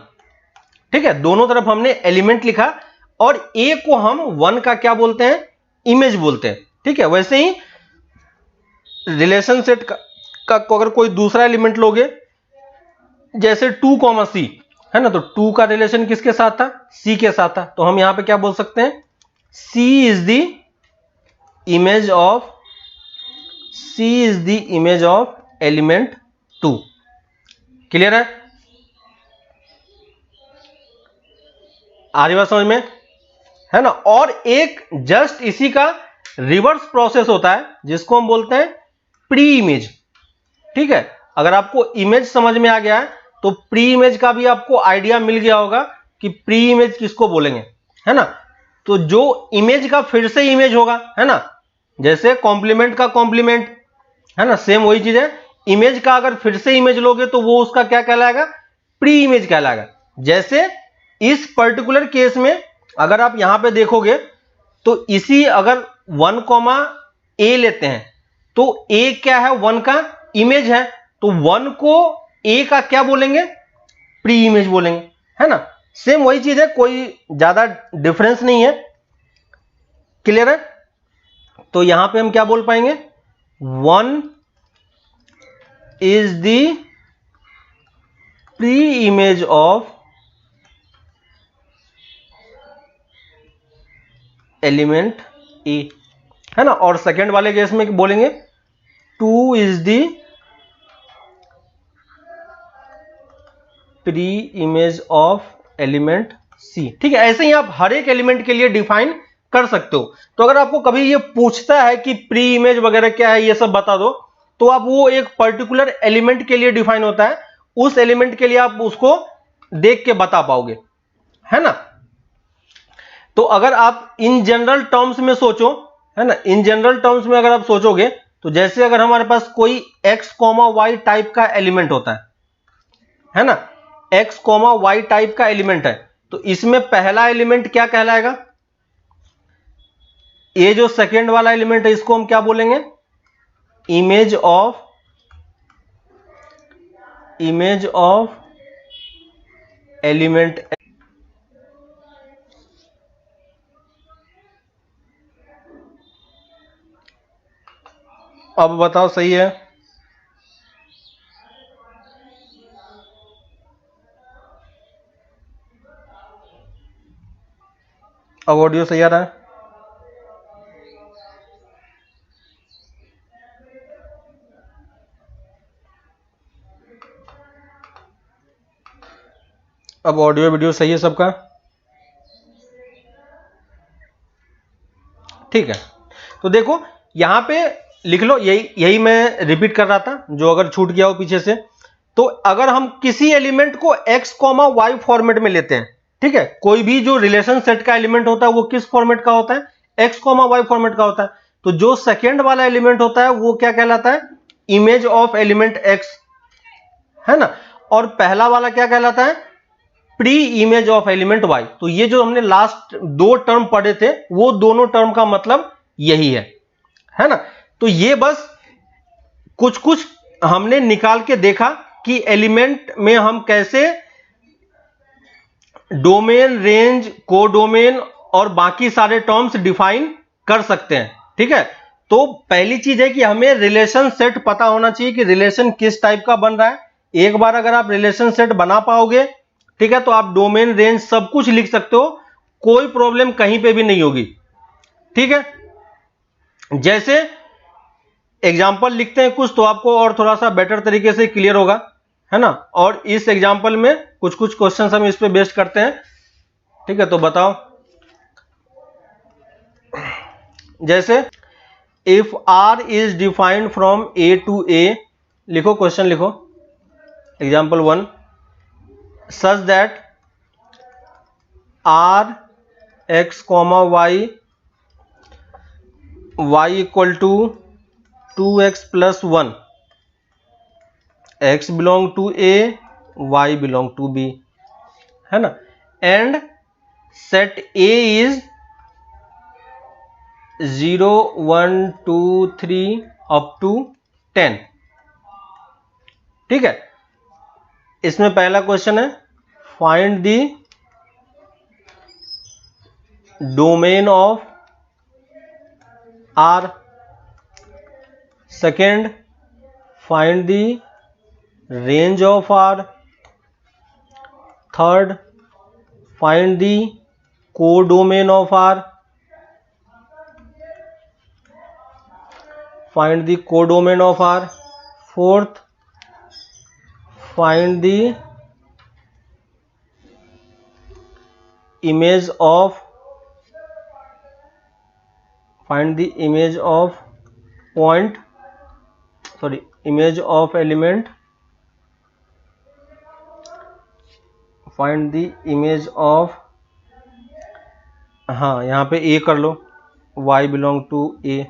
A: ठीक है, दोनों तरफ हमने एलिमेंट लिखा, और ए को हम 1 का क्या बोलते हैं, इमेज बोलते हैं। ठीक है, वैसे ही रिलेशन सेट का अगर कोई दूसरा एलिमेंट लोगे, जैसे 2, C है ना, तो 2 का रिलेशन किसके साथ था, C के साथ था, तो हम यहां पे क्या बोल सकते हैं, C is the image of element 2। Clear है, आ रही बात समझ में, है ना। और एक जस्ट इसी का रिवर्स प्रोसेस होता है, जिसको हम बोलते हैं प्री इमेज। ठीक है, अगर आपको इमेज समझ में आ गया है तो प्री इमेज का भी आपको आइडिया मिल गया होगा कि प्री इमेज किसको बोलेंगे, है ना। तो जो इमेज का फिर से इमेज होगा, है ना, जैसे कॉम्प्लीमेंट का कॉम्प्लीमेंट, है ना, सेम वही चीज है। इमेज का अगर फिर से इमेज लोगे तो वो उसका क्या कहलाएगा, प्री इमेज कहलाएगा। जैसे इस पर्टिकुलर केस में अगर आप यहां पे देखोगे तो इसी अगर 1, A लेते हैं तो A क्या है, 1 का इमेज है, तो 1 को A का क्या बोलेंगे, प्री इमेज बोलेंगे, है ना। सेम वही चीज है, कोई ज्यादा डिफरेंस नहीं है। क्लियर है। तो यहां पे हम क्या बोल पाएंगे, 1 is the pre image of element A, है ना। और सेकेंड वाले केस में बोलेंगे 2 is the pre image of element C. ठीक है, ऐसे ही आप हर एक एलिमेंट के लिए डिफाइन कर सकते हो। तो अगर आपको कभी ये पूछता है कि प्री इमेज वगैरह क्या है, ये सब बता दो, तो आप वो एक पर्टिकुलर एलिमेंट के लिए डिफाइन होता है, उस एलिमेंट के लिए आप उसको देख के बता पाओगे, है ना। तो अगर आप इन जनरल टर्म्स में सोचो, है ना, इन जनरल टर्म्स में अगर आप सोचोगे तो जैसे अगर हमारे पास कोई x, y टाइप का एलिमेंट होता है ना, x, y टाइप का एलिमेंट है, तो इसमें पहला एलिमेंट क्या कहलाएगा, ये जो सेकेंड वाला एलिमेंट है इसको हम क्या बोलेंगे, इमेज ऑफ एलिमेंट। अब बताओ सही है। अब ऑडियो सही आ रहा है। अब ऑडियो वीडियो सही है सबका, ठीक है। तो देखो यहां पे लिख लो, यही मैं रिपीट कर रहा था, जो अगर छूट गया हो पीछे से। तो अगर हम किसी एलिमेंट को x, y फॉर्मेट में लेते हैं, ठीक है, कोई भी जो रिलेशन सेट का एलिमेंट होता है वो किस फॉर्मेट का होता है, x, y फॉर्मेट का होता है। तो जो सेकेंड वाला एलिमेंट होता है वो क्या कहलाता है, इमेज ऑफ एलिमेंट x, है ना। और पहला वाला क्या कहलाता है, pre image of element y। तो ये जो हमने लास्ट दो टर्म पढ़े थे वो दोनों टर्म का मतलब यही है ना। तो ये बस कुछ कुछ हमने निकाल के देखा कि एलिमेंट में हम कैसे डोमेन, रेंज, कोडोमेन और बाकी सारे टर्म्स डिफाइन कर सकते हैं, ठीक है। तो पहली चीज है कि हमें रिलेशन सेट पता होना चाहिए कि रिलेशन किस टाइप का बन रहा है। एक बार अगर आप रिलेशन सेट बना पाओगे, ठीक है, तो आप डोमेन, रेंज सब कुछ लिख सकते हो, कोई प्रॉब्लम कहीं पे भी नहीं होगी, ठीक है। जैसे एग्जाम्पल लिखते हैं कुछ तो आपको और थोड़ा सा बेटर तरीके से क्लियर होगा, है ना। और इस एग्जाम्पल में कुछ कुछ क्वेश्चन हम इस पे बेस्ड करते हैं, ठीक है। तो बताओ, जैसे if R is defined from A to A, लिखो क्वेश्चन लिखो, example 1, such that R x, y equal to 2x plus 1, x belong to A, y belong to B, है ना। And set A is 0, 1, 2, 3 up to 10, ठीक है। इसमें पहला question है find the domain of R, second find the range of R, third find the codomain of R, find the codomain of R, fourth find the image of point, sorry, image of element, find the image of, हाँ यहाँ पे A कर लो, y belong to A,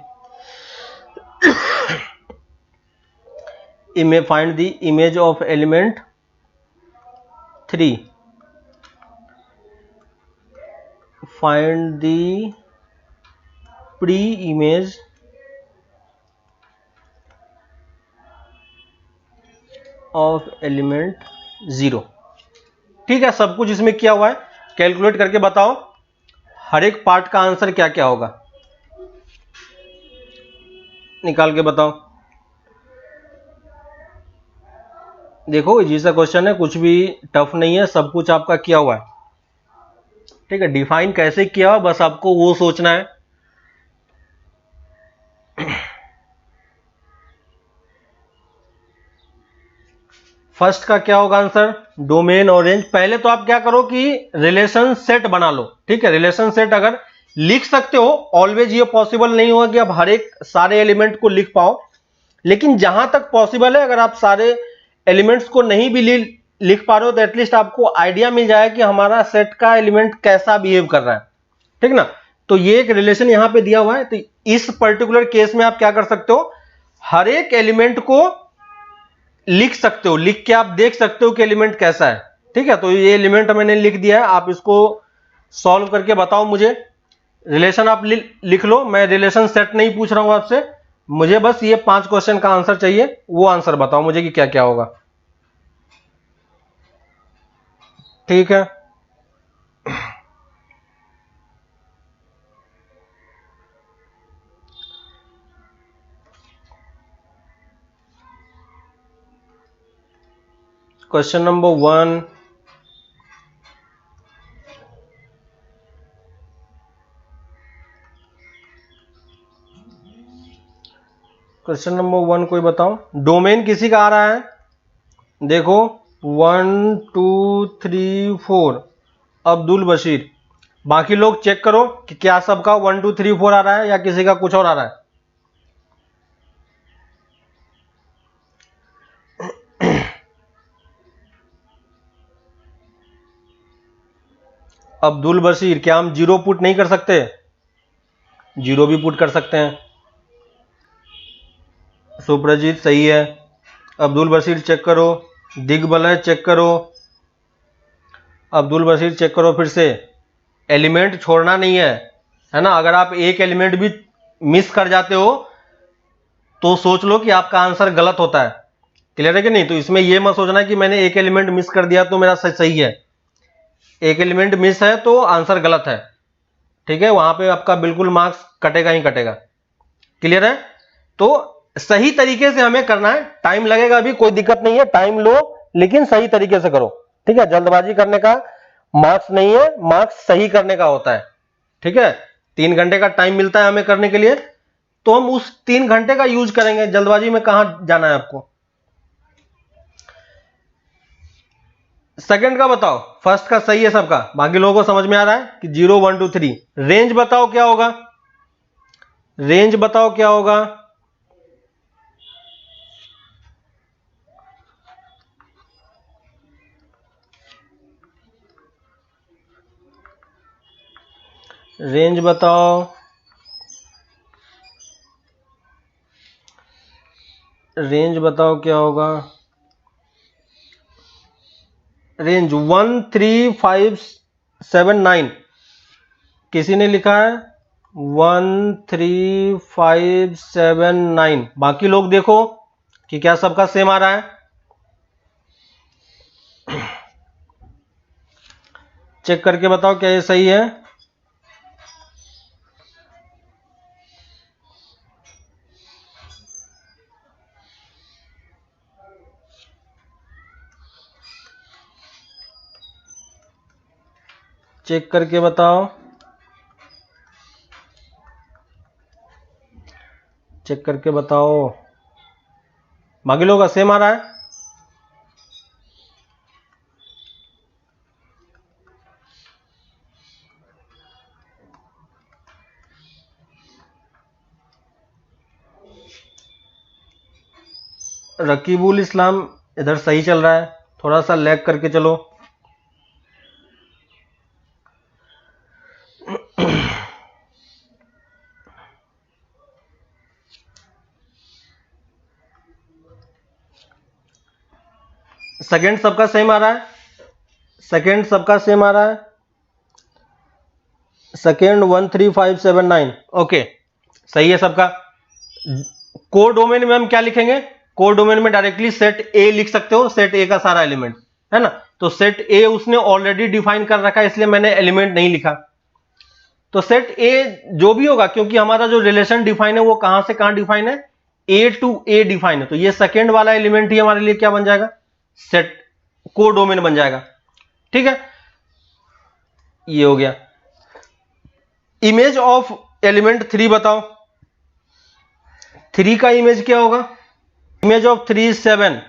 A: find the image of element 3, find the pre image of element 0। ठीक है, सब कुछ इसमें किया हुआ है। कैलकुलेट करके बताओ हर एक पार्ट का आंसर क्या क्या होगा, निकाल के बताओ। देखो इजी सा क्वेश्चन है, कुछ भी टफ नहीं है, सब कुछ आपका किया हुआ है। ठीक है, डिफाइन कैसे किया हुआ बस आपको वो सोचना है। फर्स्ट का क्या होगा आंसर, डोमेन और रेंज। पहले तो आप क्या करो कि रिलेशन सेट बना लो। ठीक है, रिलेशन सेट अगर लिख सकते हो, ऑलवेज ये पॉसिबल नहीं होगा कि आप हर एक सारे एलिमेंट को लिख पाओ, लेकिन जहां तक पॉसिबल है अगर आप सारे एलिमेंट्स को नहीं भी लिख पा रहे हो तो एटलीस्ट आपको आइडिया मिल जाए कि हमारा सेट का एलिमेंट कैसा बिहेव कर रहा है। ठीक ना, तो ये एक रिलेशन यहां पे दिया हुआ है। तो इस पर्टिकुलर केस में आप क्या कर सकते हो, हर एक एलिमेंट को लिख सकते हो, लिख के आप देख सकते हो कि एलिमेंट कैसा है। ठीक है, तो ये एलिमेंट मैंने लिख दिया है, आप इसको सॉल्व करके बताओ मुझे। रिलेशन आप लिख लो, मैं रिलेशन सेट नहीं पूछ रहा हूं आपसे, मुझे बस ये 5 क्वेश्चन का आंसर चाहिए, वो आंसर बताओ मुझे कि क्या क्या होगा। ठीक है, क्वेश्चन नंबर 1, क्वेश्चन नंबर 1 कोई बताओ। डोमेन किसी का आ रहा है, देखो 1 2 3 4 अब्दुल बशीर। बाकी लोग चेक करो कि क्या सबका 1 2 3 4 आ रहा है या किसी का कुछ और आ रहा है। अब्दुल बशीर, क्या हम 0 पुट नहीं कर सकते, 0 भी पुट कर सकते हैं। सुप्रजीत सही है, अब्दुल बशीर चेक करो, दिग्बलय चेक करो, अब्दुल बशीर चेक करो फिर से। एलिमेंट छोड़ना नहीं है ना, अगर आप एक एलिमेंट भी मिस कर जाते हो तो सोच लो कि आपका आंसर गलत होता है। क्लियर है कि नहीं, तो इसमें यह मत सोचना कि मैंने एक एलिमेंट मिस कर दिया तो मेरा सही है। एक एलिमेंट मिस है तो आंसर गलत है। ठीक है, वहां पे आपका बिल्कुल मार्क्स कटेगा ही कटेगा। क्लियर है, तो सही तरीके से हमें करना है, टाइम लगेगा, अभी कोई दिक्कत नहीं है, टाइम लो लेकिन सही तरीके से करो। ठीक है, जल्दबाजी करने का मार्क्स नहीं है, मार्क्स सही करने का होता है। ठीक है, 3 घंटे का टाइम मिलता है हमें करने के लिए, तो हम उस 3 घंटे का यूज करेंगे, जल्दबाजी में कहां जाना है आपको। सेकंड का बताओ, फर्स्ट का सही है सबका, बाकी लोगों को समझ में आ रहा है कि 0 1 2 3। रेंज बताओ क्या होगा, रेंज बताओ क्या होगा। रेंज बताओ, रेंज बताओ क्या होगा। रेंज 1 3 5 7 9, किसी ने लिखा है 1 3 5 7 9। बाकी लोग देखो कि क्या सबका सेम आ रहा है, चेक करके बताओ क्या ये सही है। चेक करके बताओ, चेक करके बताओ, बाकी लोगों का सेम आ रहा है। रकीबुल इस्लाम इधर सही चल रहा है, थोड़ा सा लैग करके चलो। सेकेंड सबका सेम आ रहा है, सेकेंड सबका सेम आ रहा है, सेकेंड 13579। ओके, सही है सबका। कोड डोमेन में हम क्या लिखेंगे? कोड डोमेन में डायरेक्टली सेट ए लिख सकते हो, सेट ए का सारा एलिमेंट है ना। तो सेट ए उसने ऑलरेडी डिफाइन कर रखा है, इसलिए मैंने एलिमेंट नहीं लिखा। तो सेट ए जो भी होगा, क्योंकि हमारा जो रिलेशन डिफाइन है वो कहां से कहां डिफाइन है, ए टू ए डिफाइन है, तो ये सेकेंड वाला एलिमेंट ही हमारे लिए क्या बन जाएगा, सेट कोड डोमेन बन जाएगा। ठीक है, ये हो गया। इमेज ऑफ एलिमेंट 3 बताओ, 3 का इमेज क्या होगा? इमेज ऑफ 3 is 7,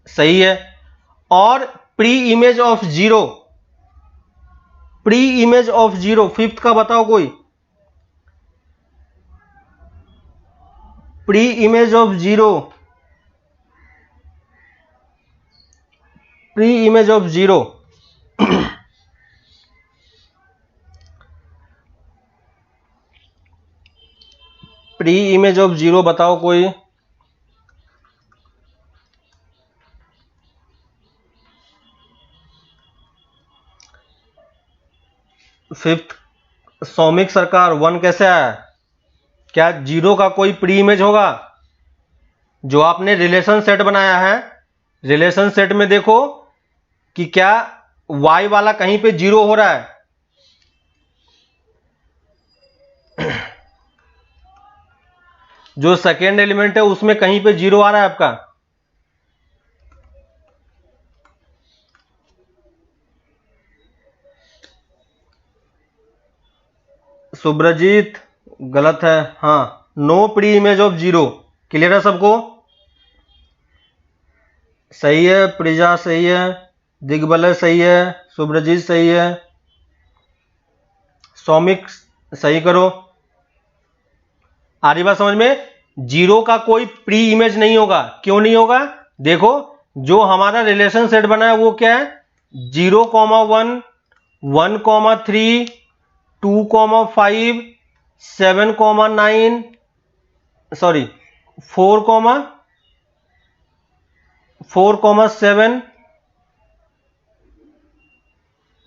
A: सही है। और pre image of 0, pre image of 0 5th का बताओ कोई, pre image of 0, pre image of 0 pre image of 0 बताओ कोई। 5th सौमिक सरकार 1 कैसे आया? क्या 0 का कोई प्री इमेज होगा? जो आपने रिलेशन सेट बनाया है, रिलेशन सेट में देखो कि क्या y वाला कहीं पे 0 हो रहा है? जो सेकेंड एलिमेंट है उसमें कहीं पे 0 आ रहा है आपका? सुब्रजीत गलत है, हाँ, no pre image of 0। Clear है सबको? सही है, प्रिजा सही है, दिग्बलय सही है, सुब्रजीत सही है, सौमिक सही करो। आ रही बात समझ में? 0 का कोई प्री इमेज नहीं होगा। क्यों नहीं होगा? देखो, जो हमारा रिलेशन सेट बना है वो क्या है, 0,1, 1,3, 2,5, 7,9, सॉरी 4,7,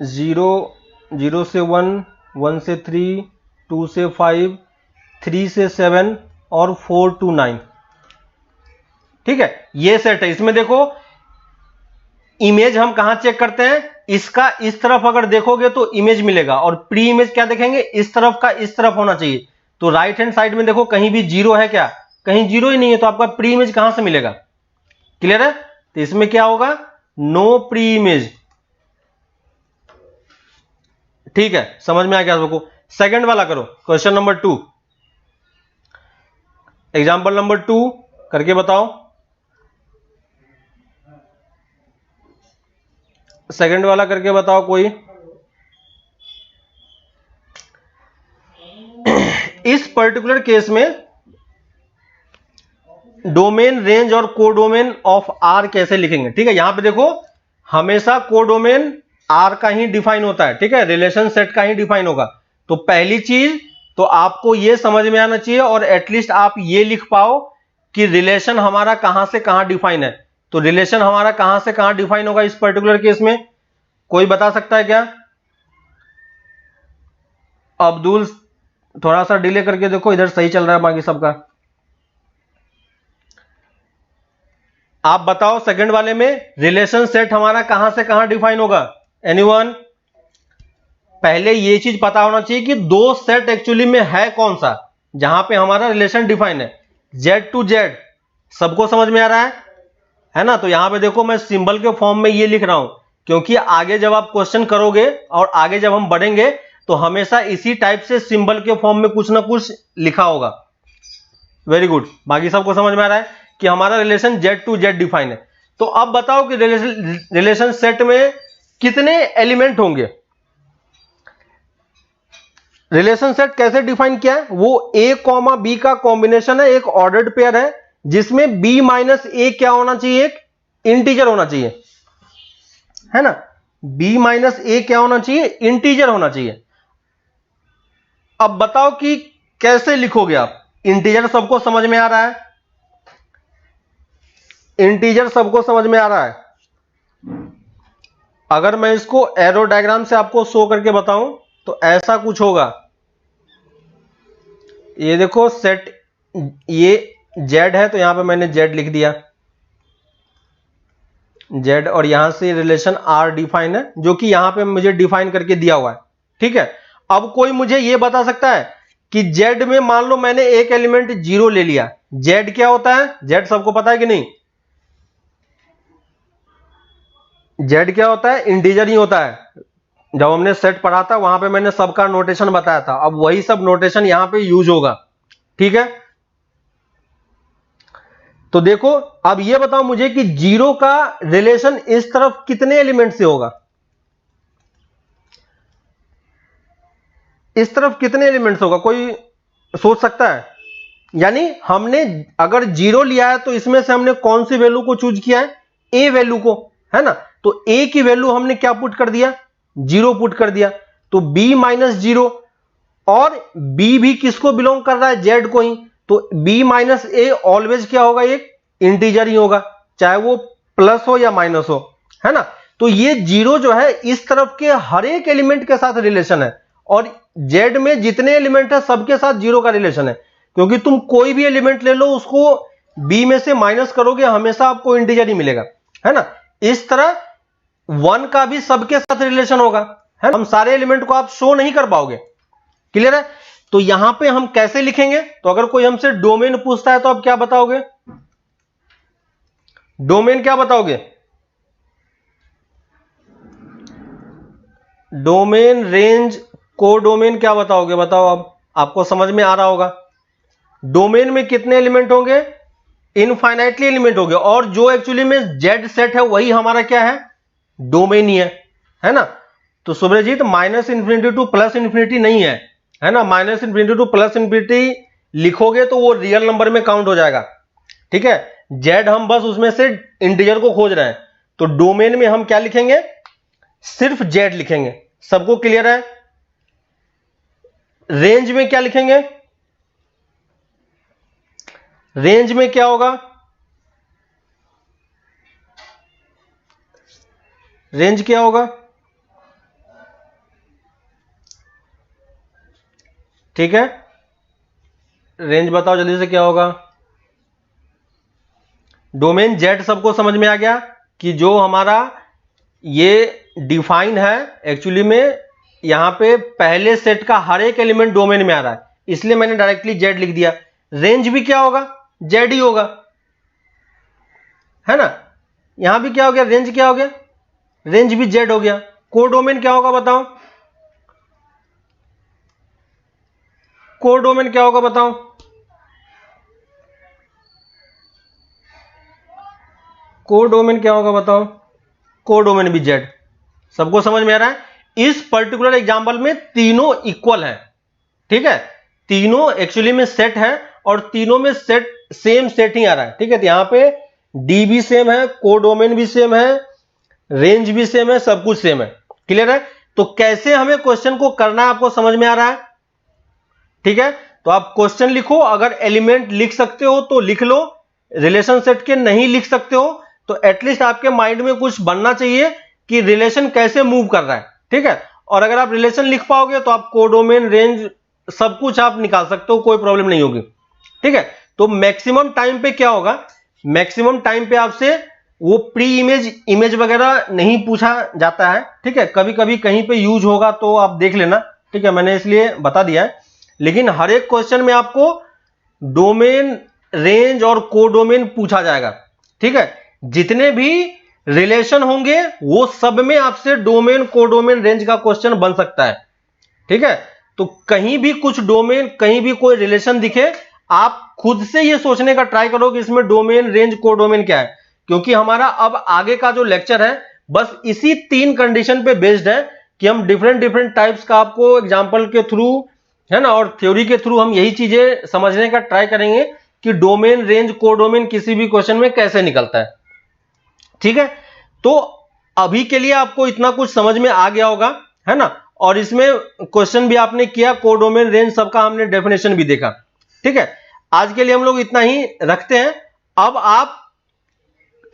A: 0 से 1, 1 से 3, 2 से 5, 3 से 7 और 4 to 9। ठीक है, ये सेट है। इसमें देखो इमेज हम कहां चेक करते हैं, इसका इस तरफ अगर देखोगे तो इमेज मिलेगा, और प्री इमेज क्या देखेंगे, इस तरफ का इस तरफ होना चाहिए। तो राइट हैंड साइड में देखो कहीं भी 0 है क्या? कहीं 0 ही नहीं है, तो आपका प्री इमेज कहां से मिलेगा? क्लियर है? तो इसमें क्या होगा, नो प्री इमेज। ठीक है, समझ में आ गया सबको? सेकंड वाला करो, क्वेश्चन नंबर 2, एग्जाम्पल नंबर 2 करके बताओ। सेकंड वाला करके बताओ कोई। इस पर्टिकुलर केस में डोमेन रेंज और कोडोमेन ऑफ आर कैसे लिखेंगे? ठीक है, यहां पे देखो हमेशा कोडोमेन आर का ही डिफाइन होता है। ठीक है, रिलेशन सेट का ही डिफाइन होगा। तो पहली चीज तो आपको यह समझ में आना चाहिए, और एटलीस्ट आप ये लिख पाओ कि रिलेशन हमारा कहां से कहां डिफाइन है। तो रिलेशन हमारा कहां से कहां डिफाइन होगा इस पर्टिकुलर केस में, कोई बता सकता है क्या? अब्दुल थोड़ा सा डिले करके देखो, इधर सही चल रहा है बाकी सबका। आप बताओ सेकंड वाले में रिलेशन सेट हमारा कहां से कहां डिफाइन होगा? एनीवन? पहले ये चीज पता होना चाहिए कि दो सेट एक्चुअली में है कौन सा जहां पे हमारा रिलेशन डिफाइन है, जेड टू जेड। सबको समझ में आ रहा है ना? तो यहां पे देखो मैं सिंबल के फॉर्म में ये लिख रहा हूं, क्योंकि आगे जब आप क्वेश्चन करोगे और आगे जब हम बढ़ेंगे तो हमेशा इसी टाइप से सिंबल के फॉर्म में कुछ ना कुछ लिखा होगा। वेरी गुड, बाकी सबको समझ में आ रहा है कि हमारा relation Z to Z define है। तो अब बताओ कि रिलेशन सेट में कितने एलिमेंट होंगे? रिलेशन सेट कैसे डिफाइन किया है? वो ए कॉमा बी का कॉम्बिनेशन है, एक ऑर्डर्ड पेयर है, जिसमें बी माइनस ए क्या होना चाहिए, एक इंटीजर होना चाहिए, है ना। बी माइनस ए क्या होना चाहिए, इंटीजर होना चाहिए। अब बताओ कि कैसे लिखोगे आप? इंटीजर सबको समझ में आ रहा है? इंटीजर सबको समझ में आ रहा है? अगर मैं इसको एरो डायग्राम से आपको शो करके बताऊं तो ऐसा कुछ होगा। ये देखो सेट, ये जेड है तो यहां पे मैंने जेड लिख दिया, जेड, और यहां से रिलेशन आर डिफाइन है, जो कि यहां पे मुझे डिफाइन करके दिया हुआ है। ठीक है, अब कोई मुझे यह बता सकता है कि जेड में मान लो मैंने एक एलिमेंट 0 ले लिया, जेड क्या होता है? जेड सबको पता है कि नहीं? जेड क्या होता है? इंटीजर ही होता है। जब हमने सेट पढ़ा था वहां पे मैंने सबका नोटेशन बताया था, अब वही सब नोटेशन यहां पे यूज होगा। ठीक है, तो देखो अब ये बताओ मुझे कि 0 का रिलेशन इस तरफ कितने एलिमेंट से होगा? इस तरफ कितने एलिमेंट्स होगा, कोई सोच सकता है? यानी हमने अगर 0 लिया है तो इसमें से हमने कौन सी वैल्यू को चूज किया है? ए वैल्यू को, है ना? तो ए की वैल्यू हमने क्या पुट कर दिया? 0 पुट कर दिया। तो b माइनस 0, और b भी किसको बिलोंग कर रहा है? जेड को ही। तो b माइनस ए ऑलवेज क्या होगा? एक इंटीजर ही होगा, चाहे वो प्लस हो या माइनस हो, है ना? तो ये 0 जो है इस तरफ के हर एक एलिमेंट के साथ रिलेशन है, और जेड में जितने एलिमेंट है सबके साथ 0 का रिलेशन है, क्योंकि तुम कोई भी एलिमेंट ले लो उसको b में से माइनस करोगे हमेशा आपको इंटीजर ही मिलेगा, है ना? इस तरह 1 का भी सबके साथ रिलेशन होगा, है ना? हम सारे एलिमेंट को आप शो नहीं कर पाओगे। क्लियर है? तो यहां पे हम कैसे लिखेंगे? तो अगर कोई हमसे डोमेन पूछता है तो आप क्या बताओगे? डोमेन क्या बताओगे? डोमेन, रेंज, कोडोमेन क्या बताओगे? बताओ, अब आपको समझ में आ रहा होगा। डोमेन में कितने एलिमेंट होंगे? इनफाइनाइटली एलिमेंट होंगे, और जो एक्चुअली में जेड सेट है वही हमारा क्या है? डोमेन ही है ना? तो Subrajit minus infinity to plus infinity नहीं है ना? Minus infinity to plus infinity लिखोगे तो वो रियल नंबर में काउंट हो जाएगा। ठीक है, जेड हम बस उसमें से इंटीजर को खोज रहे हैं, तो डोमेन में हम क्या लिखेंगे? सिर्फ जेड लिखेंगे। सबको क्लियर है? रेंज में क्या लिखेंगे? रेंज में क्या होगा? रेंज क्या होगा? ठीक है, रेंज बताओ जल्दी से क्या होगा? डोमेन जेड सबको समझ में आ गया कि जो हमारा ये डिफाइन है एक्चुअली में यहां पे पहले सेट का हर एक एलिमेंट डोमेन में आ रहा है, इसलिए मैंने डायरेक्टली जेड लिख दिया। रेंज भी क्या होगा? जेड ही होगा, है ना? यहां भी क्या हो गया? रेंज क्या हो गया? रेंज भी जेड हो गया। कोडोमेन क्या होगा बताओ? कोडोमेन क्या होगा बताओ? कोडोमेन क्या होगा बताओ? कोडोमेन भी जेड। सबको समझ में आ रहा है? इस पर्टिकुलर एग्जांपल में तीनों इक्वल है। ठीक है, तीनों एक्चुअली में सेट है, और तीनों में सेट सेम सेट ही आ रहा है। ठीक है, तो यहां पे डी भी सेम है, कोडोमेन भी सेम है, रेंज भी सेम है, सब कुछ सेम है। क्लियर है? तो कैसे हमें क्वेश्चन को करना है आपको समझ में आ रहा है? ठीक है, तो आप क्वेश्चन लिखो, अगर एलिमेंट लिख सकते हो तो लिख लो, रिलेशन सेट के नहीं लिख सकते हो तो एटलीस्ट आपके माइंड में कुछ बनना चाहिए कि रिलेशन कैसे मूव कर रहा है। ठीक है, और अगर आप रिलेशन लिख पाओगे तो आप कोडोमेन, रेंज सब कुछ आप निकाल सकते हो, कोई प्रॉब्लम नहीं होगी। ठीक है, तो मैक्सिमम टाइम पे क्या होगा? मैक्सिमम टाइम पे आपसे वो प्री इमेज वगैरह नहीं पूछा जाता है। ठीक है, कभी कभी कहीं पे यूज होगा तो आप देख लेना। ठीक है, मैंने इसलिए बता दिया है, लेकिन हर एक क्वेश्चन में आपको डोमेन, रेंज और कोडोमेन पूछा जाएगा। ठीक है, जितने भी रिलेशन होंगे वो सब में आपसे डोमेन, कोडोमेन, रेंज का क्वेश्चन बन सकता है। ठीक है, तो कहीं भी कुछ डोमेन, कहीं भी कोई रिलेशन दिखे, आप खुद से ये सोचने का ट्राई करो कि इसमें डोमेन, रेंज, कोडोमेन क्या है, क्योंकि हमारा अब आगे का जो लेक्चर है बस इसी 3 कंडीशन पे बेस्ड है कि हम डिफरेंट टाइप्स का आपको एग्जांपल के थ्रू, है ना, और थ्योरी के थ्रू हम यही चीजें समझने का ट्राई करेंगे कि डोमेन, रेंज, कोडोमेन किसी भी क्वेश्चन में कैसे निकलता है। ठीक है, तो अभी के लिए आपको इतना कुछ समझ में आ गया होगा, है ना? और इसमें क्वेश्चन भी आपने किया, कोडोमेन, रेंज सबका हमने डेफिनेशन भी देखा। ठीक है, आज के लिए हम लोग इतना ही रखते हैं। अब आप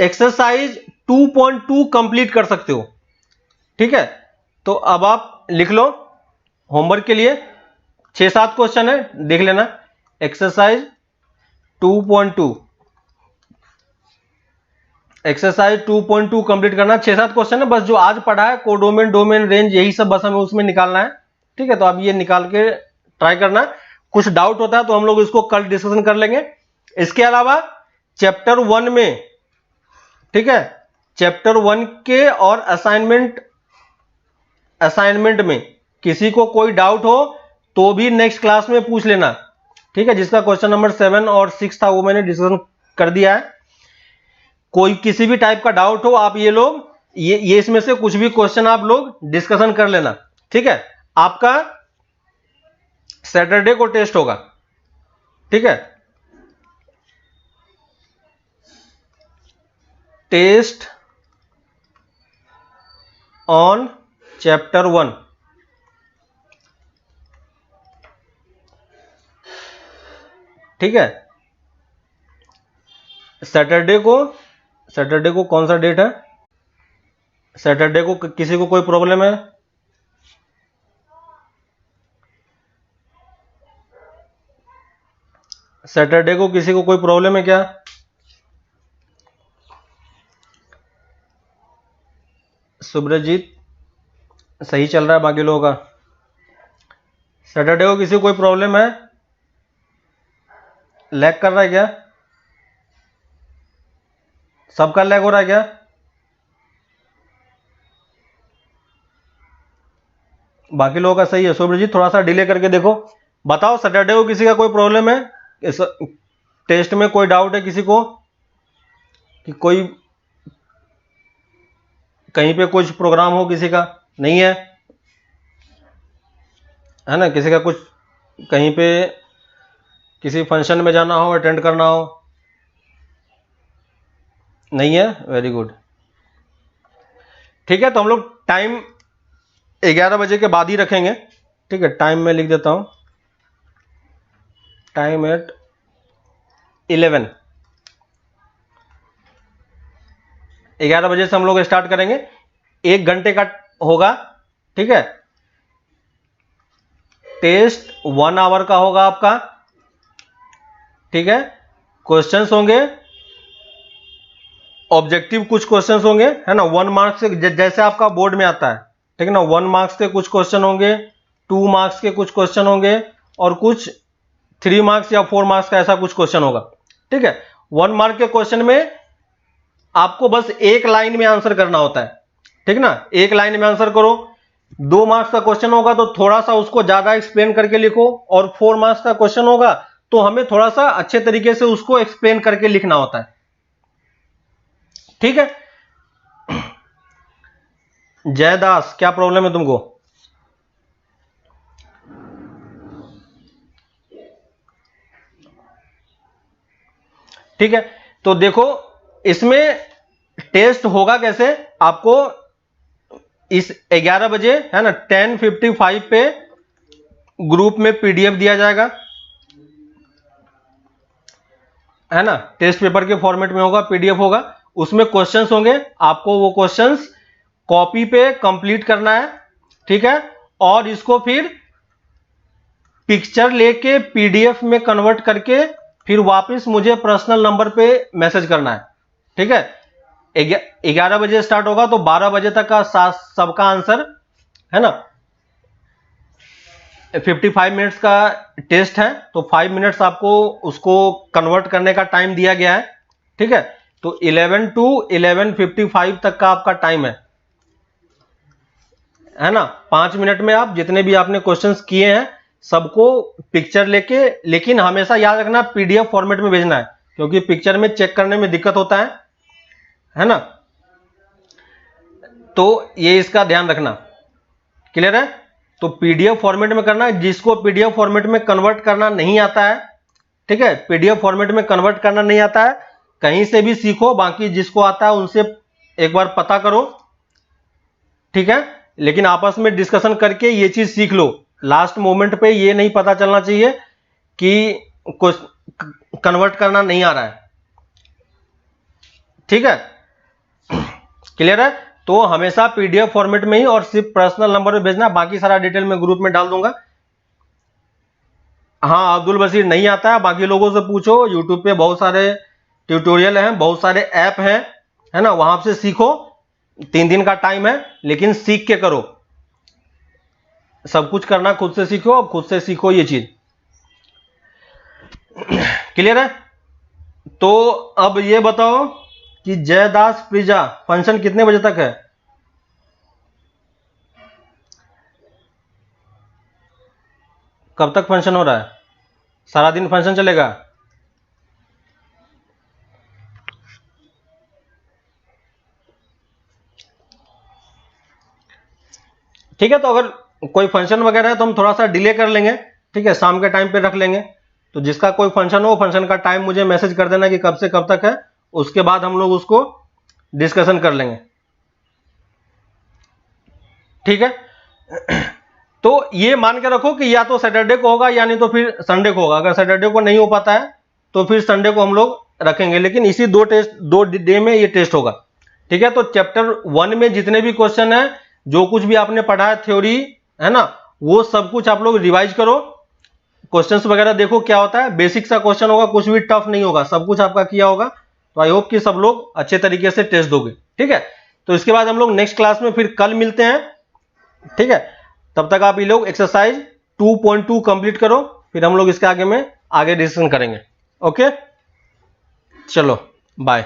A: एक्सरसाइज 2.2 कंप्लीट कर सकते हो। ठीक है, तो अब आप लिख लो होमवर्क के लिए 6-7 क्वेश्चन है, देख लेना। एक्सरसाइज 2.2 एक्सरसाइज 2.2 कंप्लीट करना, 6-7 क्वेश्चन है बस, जो आज पढ़ा है कोडोमेन, डोमेन, रेंज, यही सब बस हमें उसमें निकालना है। ठीक है, तो आप ये निकाल के ट्राई करना। कुछ डाउट होता है तो हम लोग इसको कल डिस्कशन कर लेंगे। इसके अलावा चैप्टर 1 में, ठीक है, चैप्टर 1 के और असाइनमेंट में किसी को कोई डाउट हो तो भी नेक्स्ट क्लास में पूछ लेना। ठीक है, जिसका क्वेश्चन नंबर 7 और 6 था वो मैंने डिस्कशन कर दिया है। कोई किसी भी टाइप का डाउट हो, आप ये लोग ये इसमें से कुछ भी क्वेश्चन आप लोग डिस्कशन कर लेना। ठीक है, आपका सैटरडे को टेस्ट होगा। ठीक है, टेस्ट ऑन चैप्टर 1। ठीक है, सैटरडे को कौन सा डेट है? सैटरडे को किसी को कोई प्रॉब्लम है? सैटरडे को किसी को कोई प्रॉब्लम है क्या? सुब्रजीत सही चल रहा है, बाकी लोगों का? सैटरडे को किसी को कोई प्रॉब्लम है? लैग कर रहा है क्या? सबका लैग हो रहा है क्या? बाकी लोगों का सही है। सुब्रजीत थोड़ा सा डिले करके देखो, बताओ सैटरडे को किसी का कोई प्रॉब्लम है? इस टेस्ट में कोई डाउट है किसी को कि कोई कहीं पे कुछ प्रोग्राम हो किसी का? नहीं है ना? किसी का कुछ कहीं पे किसी फंक्शन में जाना हो, अटेंड करना हो? नहीं है, वेरी गुड। ठीक है, तो हम लोग टाइम 11 बजे के बाद ही रखेंगे। ठीक है, टाइम मैं लिख देता हूं, टाइम एट 11 11 बजे से हम लोग स्टार्ट करेंगे। 1 घंटे का होगा। ठीक है, टेस्ट 1 आवर का होगा आपका। ठीक है, क्वेश्चंस होंगे ऑब्जेक्टिव, कुछ क्वेश्चंस होंगे, है ना, 1 मार्क्स के, जैसे आपका बोर्ड में आता है। ठीक है ना, 1 मार्क्स के कुछ क्वेश्चन होंगे, 2 मार्क्स के कुछ क्वेश्चन होंगे और कुछ 3 मार्क्स या 4 मार्क्स का ऐसा कुछ क्वेश्चन होगा। ठीक है, 1 मार्क के क्वेश्चन में आपको बस एक लाइन में आंसर करना होता है। ठीक ना, एक लाइन में आंसर करो। 2 मार्क्स का क्वेश्चन होगा तो थोड़ा सा उसको ज्यादा एक्सप्लेन करके लिखो, और 4 मार्क्स का क्वेश्चन होगा तो हमें थोड़ा सा अच्छे तरीके से उसको एक्सप्लेन करके लिखना होता है। ठीक है, जयदास क्या प्रॉब्लम है तुमको? ठीक है, तो देखो इसमें टेस्ट होगा कैसे, आपको इस 11 बजे, है ना, 10:55 पे ग्रुप में पीडीएफ दिया जाएगा, है ना, टेस्ट पेपर के फॉर्मेट में होगा, पीडीएफ होगा, उसमें क्वेश्चंस होंगे। आपको वो क्वेश्चंस कॉपी पे कंप्लीट करना है। ठीक है, और इसको फिर पिक्चर लेके पीडीएफ में कन्वर्ट करके फिर वापस मुझे पर्सनल नंबर पे मैसेज करना है। ठीक है, 11 बजे स्टार्ट होगा तो 12 बजे तक का सबका आंसर, है ना, 55 मिनट्स का टेस्ट है तो 5 मिनट्स आपको उसको कन्वर्ट करने का टाइम दिया गया है। ठीक है, तो 11 to 11:55 तक का आपका टाइम है ना। 5 मिनट में आप जितने भी आपने क्वेश्चंस किए हैं सबको पिक्चर लेके, लेकिन हमेशा याद रखना पीडीएफ फॉर्मेट में भेजना है, क्योंकि पिक्चर में चेक करने में दिक्कत होता है ना, तो ये इसका ध्यान रखना। क्लियर है? तो पीडीएफ फॉर्मेट में करना। जिसको पीडीएफ फॉर्मेट में कन्वर्ट करना नहीं आता है, ठीक है, पीडीएफ फॉर्मेट में कन्वर्ट करना नहीं आता है, कहीं से भी सीखो, बाकी जिसको आता है उनसे एक बार पता करो। ठीक है, लेकिन आपस में डिस्कशन करके ये चीज सीख लो। लास्ट मोमेंट पे ये नहीं पता चलना चाहिए कि कुछ कन्वर्ट करना नहीं आ रहा है। ठीक है, क्लियर है। तो हमेशा पीडीएफ फॉर्मेट में ही और सिर्फ पर्सनल नंबर पे भेजना, बाकी सारा डिटेल मैं ग्रुप में डाल दूंगा। हाँ अब्दुल बशीर नहीं आता है, बाकी लोगों से पूछो, यूट्यूब पे बहुत सारे ट्यूटोरियल हैं, बहुत सारे ऐप हैं, है ना, वहां से सीखो। 3 दिन का टाइम है, लेकिन सीख के करो, सब कुछ करना खुद से सीखो, और खुद से सीखो ये चीज, क्लियर है। तो अब ये बताओ कि जयदास पिज्जा फंक्शन कितने बजे तक है? कब तक फंक्शन हो रहा है? सारा दिन फंक्शन चलेगा? ठीक है, तो अगर कोई फंक्शन वगैरह है तो हम थोड़ा सा डिले कर लेंगे, ठीक है, शाम के टाइम पे रख लेंगे। तो जिसका कोई फंक्शन हो, फंक्शन का टाइम मुझे मैसेज कर देना कि कब से कब तक है, उसके बाद हम लोग उसको डिस्कशन कर लेंगे, ठीक है। तो ये मान के रखो कि या तो सैटरडे को होगा या नहीं तो फिर संडे को होगा। अगर सैटरडे को नहीं हो पाता है तो फिर संडे को हम लोग रखेंगे, लेकिन इसी 2 डे में ये टेस्ट होगा, ठीक है। तो चैप्टर 1 में जितने भी क्वेश्चन है, जो कुछ भी आपने पढ़ा है थ्योरी, है ना, वो सब कुछ आप लोग रिवाइज करो, क्वेश्चंस वगैरह देखो क्या होता है। बेसिक सा क्वेश्चन होगा, कुछ भी टफ नहीं होगा, सब कुछ आपका किया होगा। तो आई होप कि सब लोग अच्छे तरीके से टेस्ट दोगे, ठीक है। तो इसके बाद हम लोग नेक्स्ट क्लास में फिर कल मिलते हैं, ठीक है। तब तक आप ये लोग एक्सरसाइज 2.2 कंप्लीट करो, फिर हम लोग इसके आगे में आगे डिस्कशन करेंगे। ओके, चलो बाय।